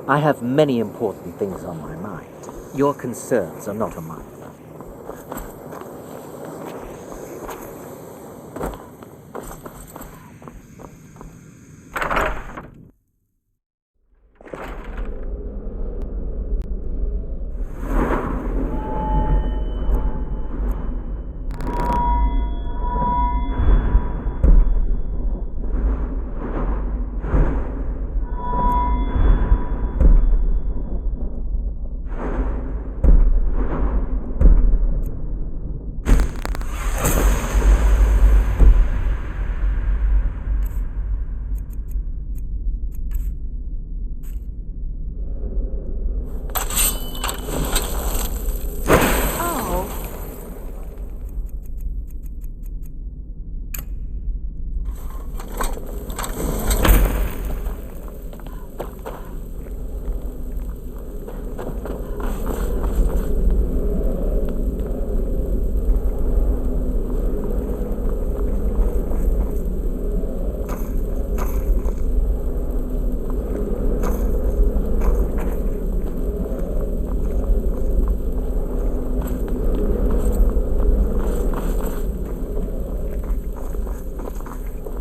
I have many important things on my mind. Your concerns are not on mine.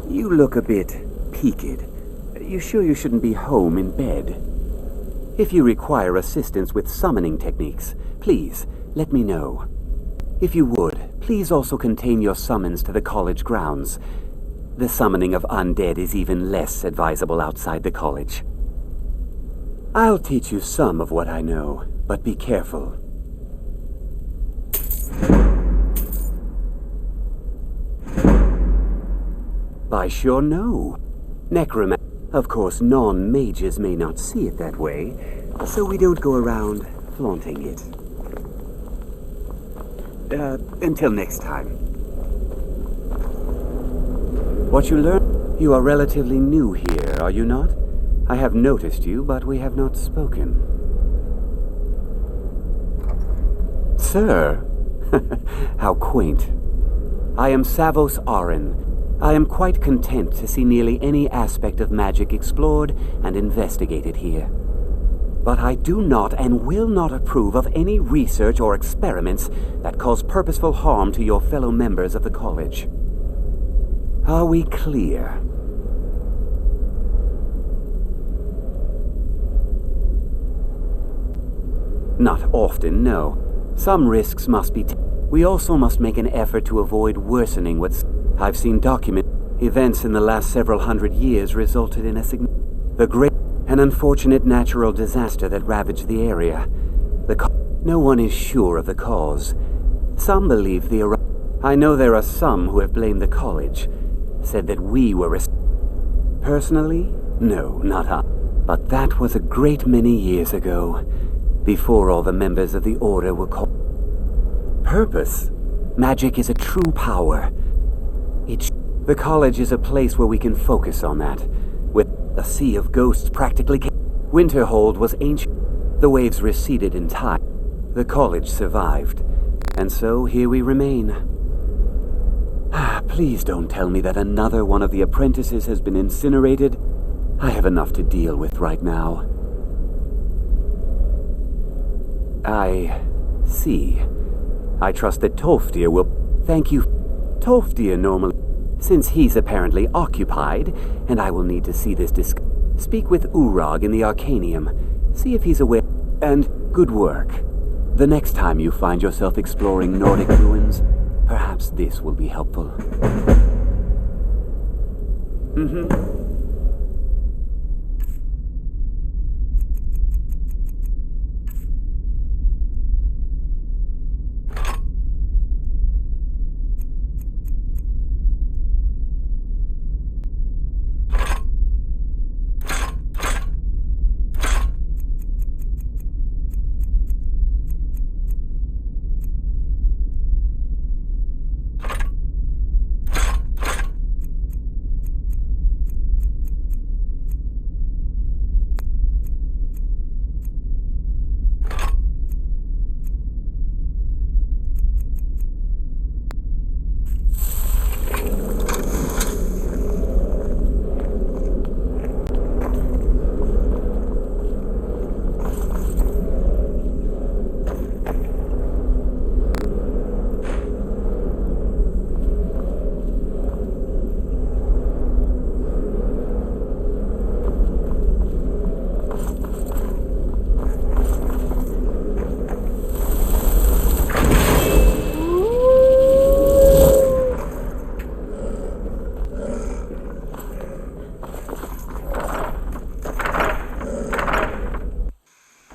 You look a bit peaked. You sure you shouldn't be home in bed? If you require assistance with summoning techniques, please let me know. If you would, please also contain your summons to the college grounds. The summoning of undead is even less advisable outside the college. I'll teach you some of what I know, but be careful. I sure know. Necromancy. Of course, non-mages may not see it that way, so we don't go around flaunting it. Until next time. What you learn? You are relatively new here, are you not? I have noticed you, but we have not spoken. Sir? How quaint. I am Savos Arin. I am quite content to see nearly any aspect of magic explored and investigated here. But I do not and will not approve of any research or experiments that cause purposeful harm to your fellow members of the college. Are we clear? Not often, no. Some risks must be We also must make an effort to avoid worsening what's... I've seen events in the last several hundred years resulted in the great and unfortunate natural disaster that ravaged the area. No one is sure of the cause. Some believe I know there are some who have blamed the college, said that we were Personally, no, not us. But that was a great many years ago, before all the members of the Order were called. Purpose. Magic is a true power. The college is a place where we can focus on that. With a sea of ghosts practically Winterhold was ancient. The waves receded in time. The college survived. And so here we remain. Please don't tell me that another one of the apprentices has been incinerated. I have enough to deal with right now. I see. I trust that Tolfdir will... Thank you. Tolfdir normally... Since he's apparently occupied, and I will need to see this speak with Urag in the Arcanium. See if he's aware. And good work. The next time you find yourself exploring Nordic ruins, perhaps this will be helpful.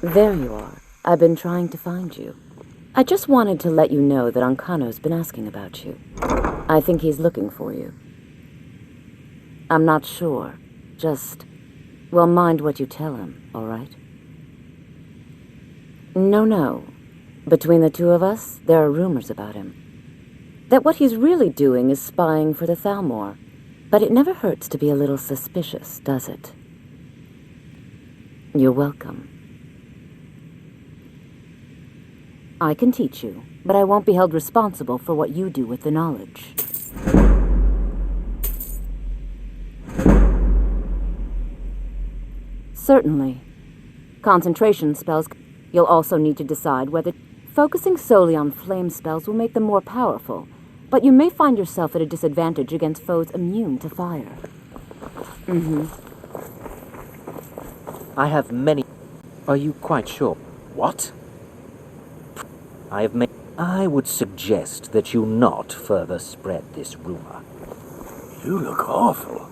There you are. I've been trying to find you. I just wanted to let you know that Ancano's been asking about you. I think he's looking for you. I'm not sure. Just, well, mind what you tell him, all right? No. Between the two of us, there are rumors about him. That what he's really doing is spying for the Thalmor. But it never hurts to be a little suspicious, does it? You're welcome. I can teach you, but I won't be held responsible for what you do with the knowledge. Certainly. Concentration spells. You'll also need to decide whether focusing solely on flame spells will make them more powerful, but you may find yourself at a disadvantage against foes immune to fire. I have many... Are you quite sure? What? I would suggest that you not further spread this rumor. You look awful.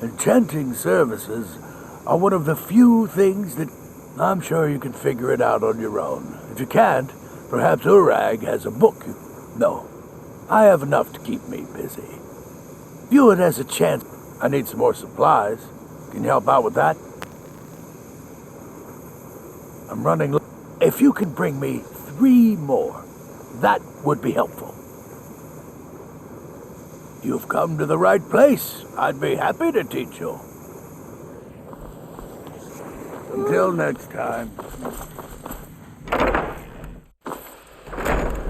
Enchanting services are one of the few things that I'm sure you can figure it out on your own. If you can't, perhaps Urag has a book. No, I have enough to keep me busy. View it as a chance. I need some more supplies. Can you help out with that? I'm running low. If you could bring me 3 more, that would be helpful. You've come to the right place. I'd be happy to teach you. Until next time.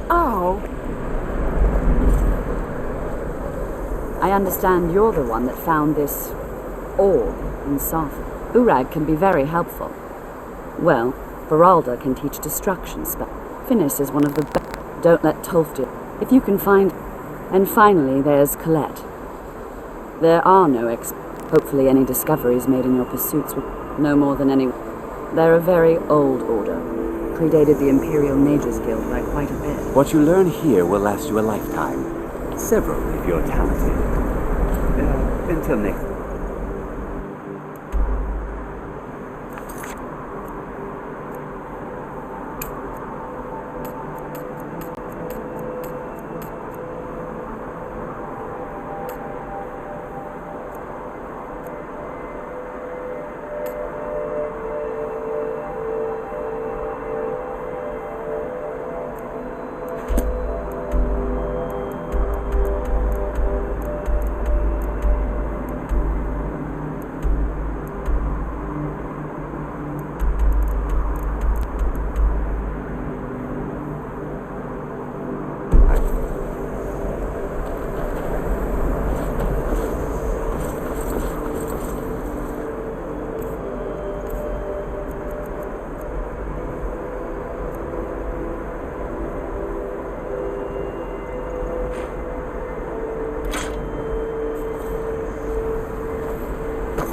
Oh. I understand you're the one that found this orb in Safa. Urag can be very helpful. Well, Veralda can teach destruction spell. Finis is one of the best. Don't let Tolf do. If you can find... And finally, there's Colette. There are no hopefully any discoveries made in your pursuits will no more than any... They're a very old order. Predated the Imperial Mages Guild by quite a bit. What you learn here will last you a lifetime. Several if you're talented. Until next...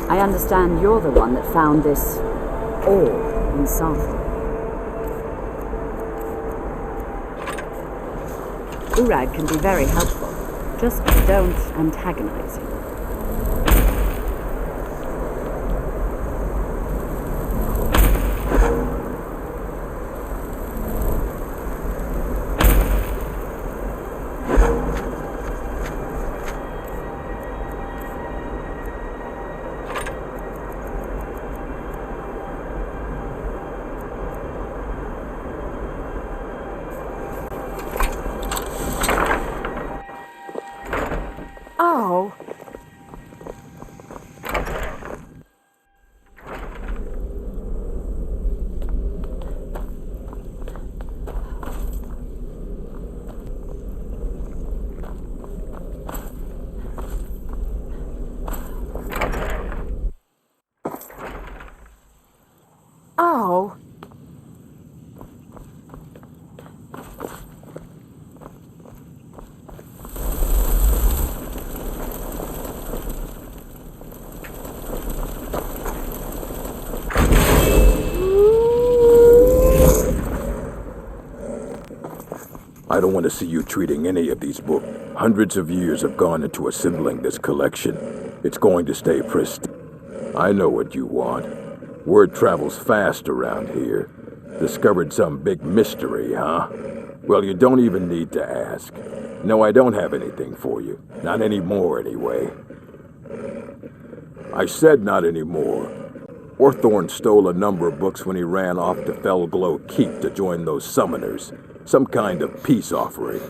I understand you're the one that found this orb in Safa. Urag can be very helpful. Just don't antagonize him. Oh. Oh. I don't want to see you treating any of these books. Hundreds of years have gone into assembling this collection. It's going to stay pristine. I know what you want. Word travels fast around here. Discovered some big mystery, huh? Well, you don't even need to ask. No, I don't have anything for you. Not anymore, anyway. I said not anymore. Orthorn stole a number of books when he ran off to Felglow Keep to join those summoners. Some kind of peace offering.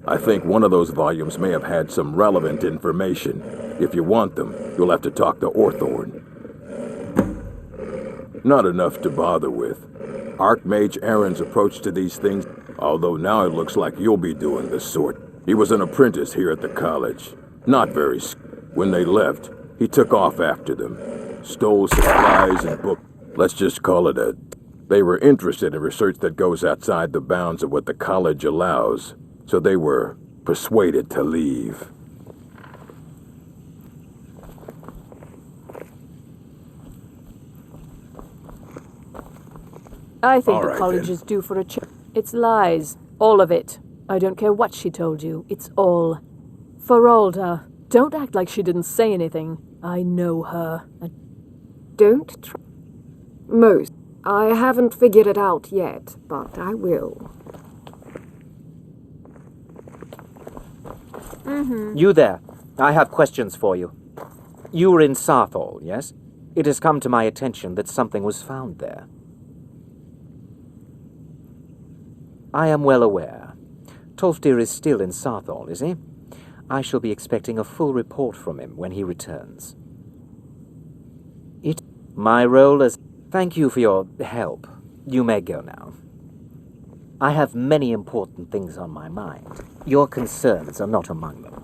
I think one of those volumes may have had some relevant information. If you want them, you'll have to talk to Orthorn. Not enough to bother with. Archmage Aaron's approach to these things, although now it looks like you'll be doing the sort. He was an apprentice here at the college. Not very When they left, he took off after them. Stole supplies and books. Let's just call it a... They were interested in research that goes outside the bounds of what the college allows, so they were persuaded to leave. I think All the right, college then. is due for a check. It's lies. All of it. I don't care what she told you. It's all. Feralda, don't act like she didn't say anything. I know her. Don't try. Most. I haven't figured it out yet, but I will. You there. I have questions for you. You were in Sarthal, yes? It has come to my attention that something was found there. I am well aware. Tolfdir is still in Sarthal, is he? I shall be expecting a full report from him when he returns. My role as... Thank you for your help. You may go now. I have many important things on my mind. Your concerns are not among them.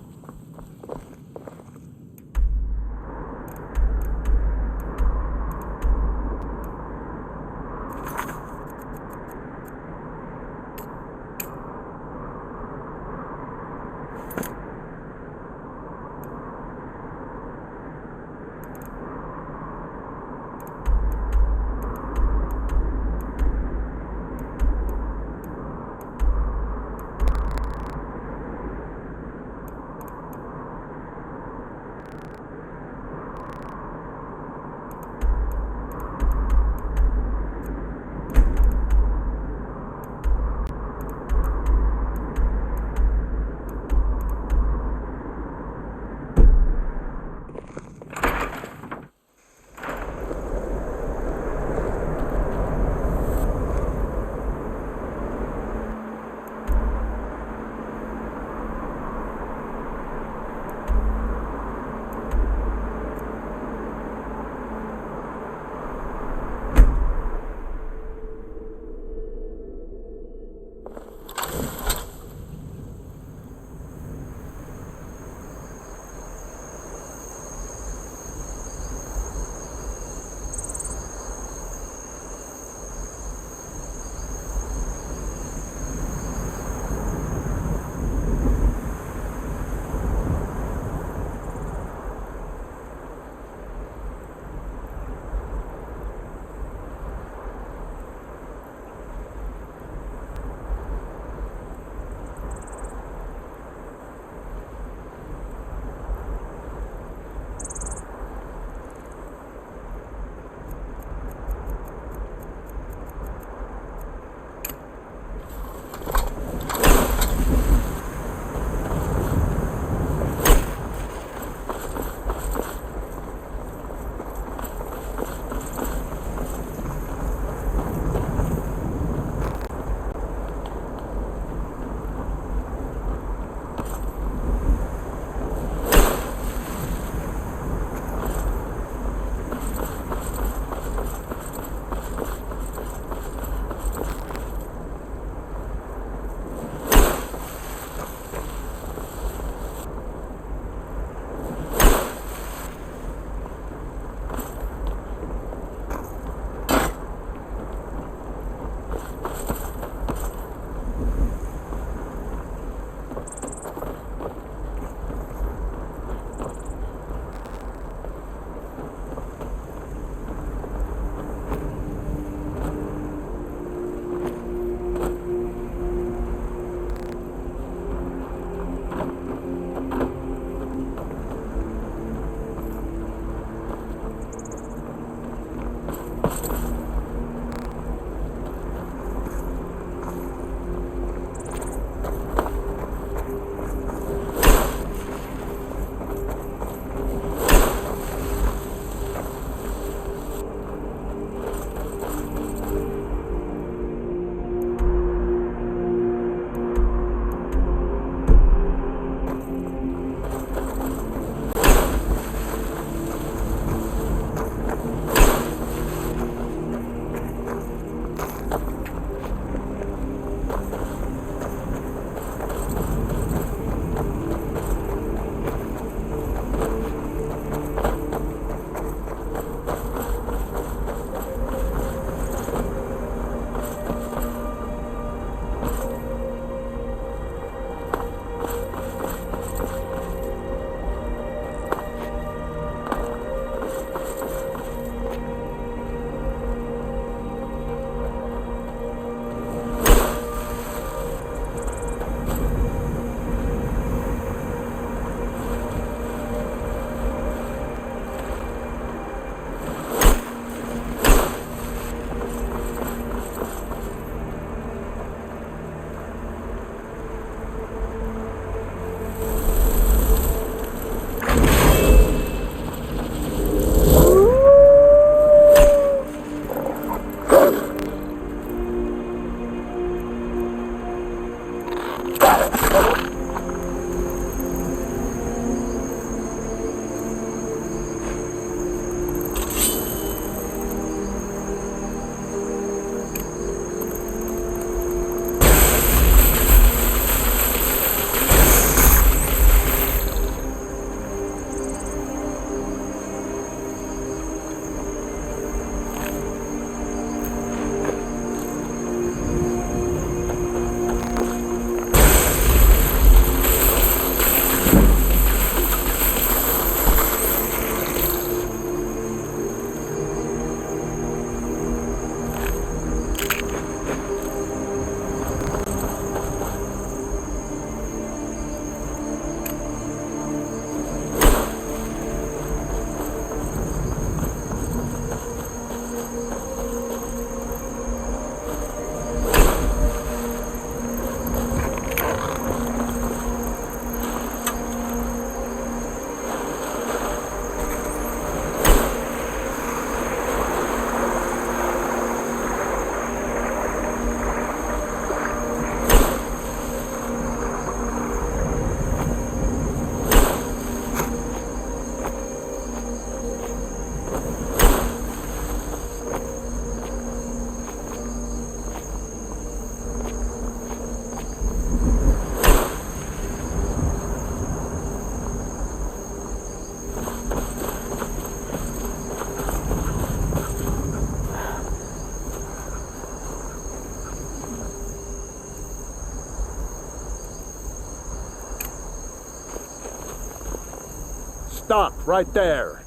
Stop right there.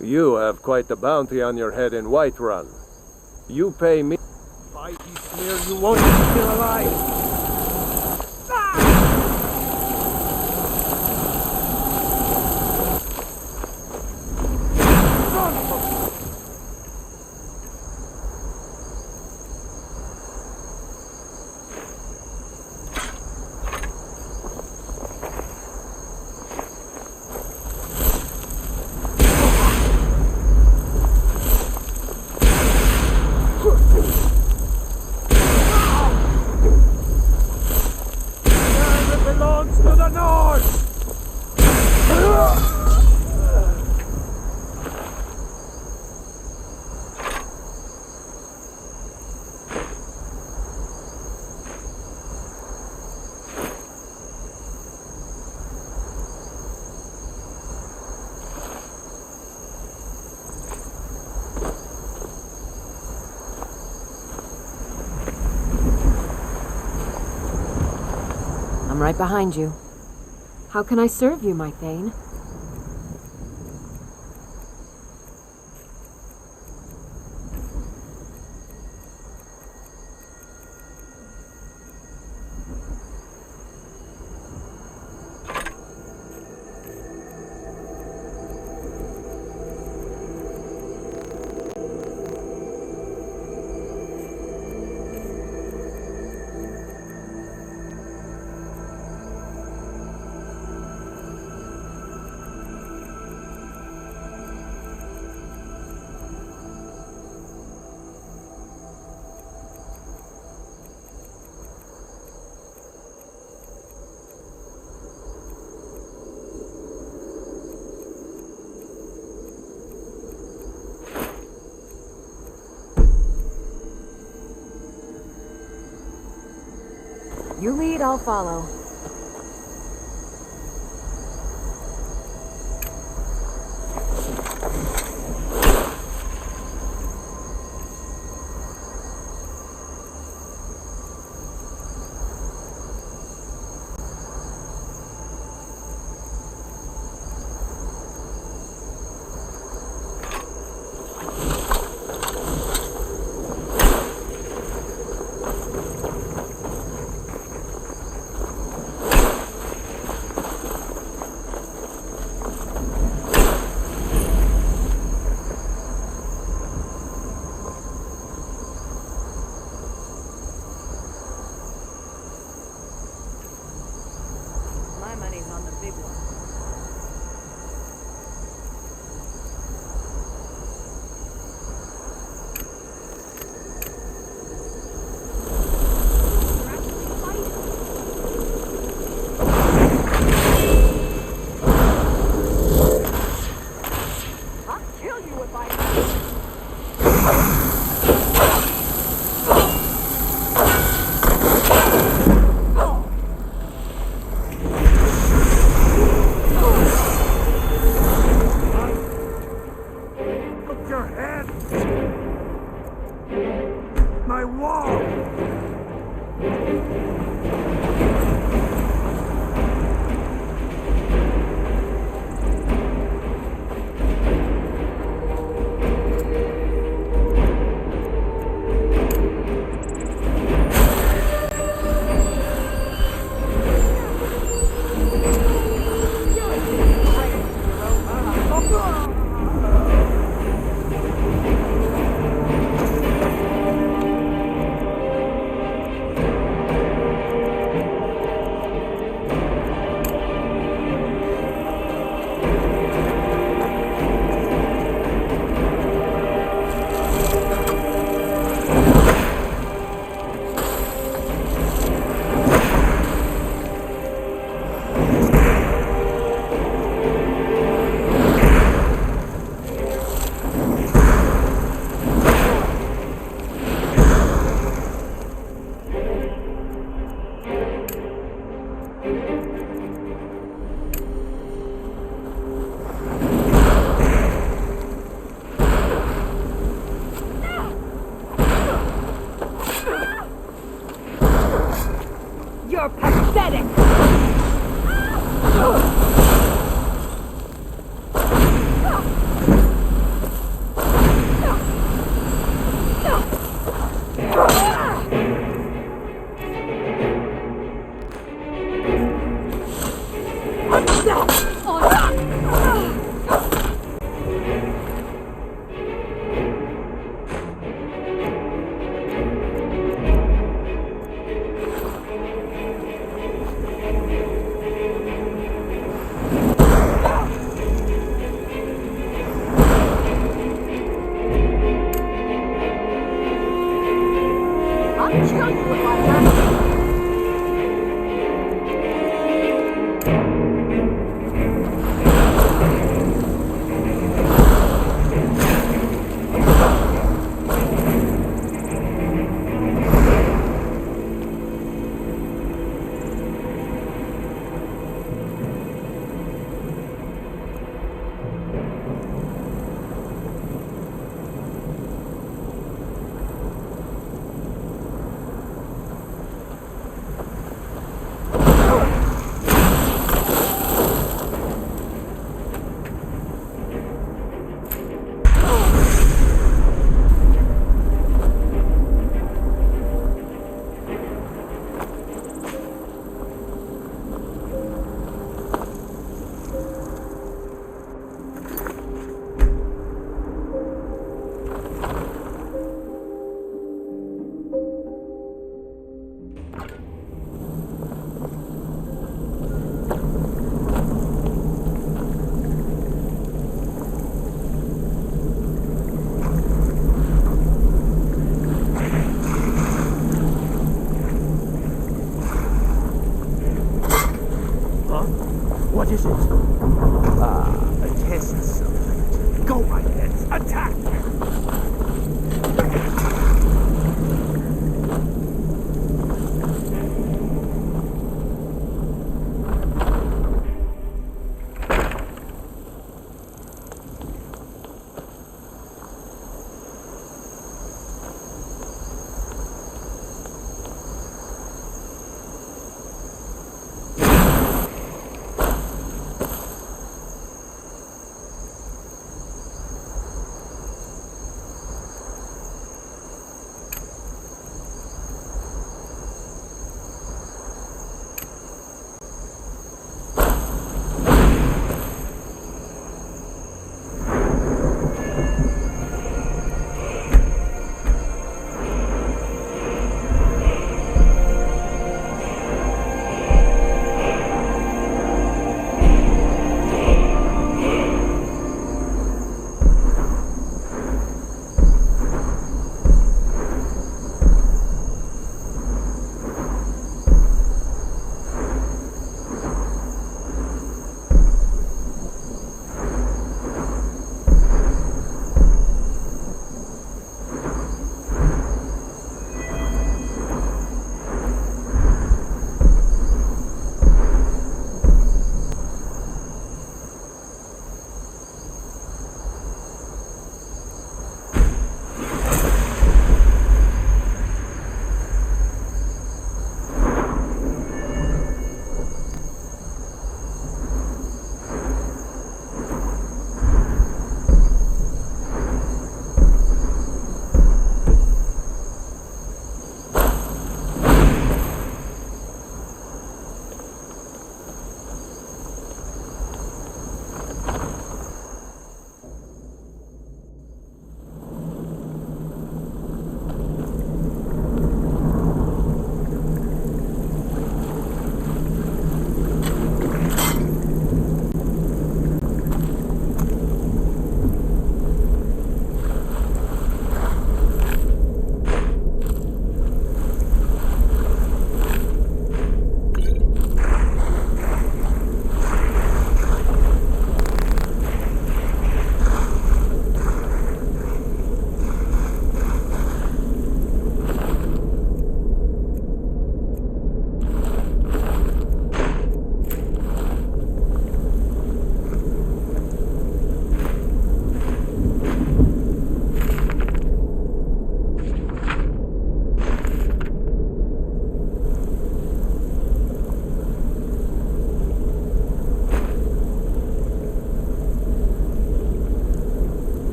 You have quite the bounty on your head in Whiterun. You pay me. If I smear, you won't be still alive. I'm right behind you. How can I serve you, my Thane? You lead, I'll follow.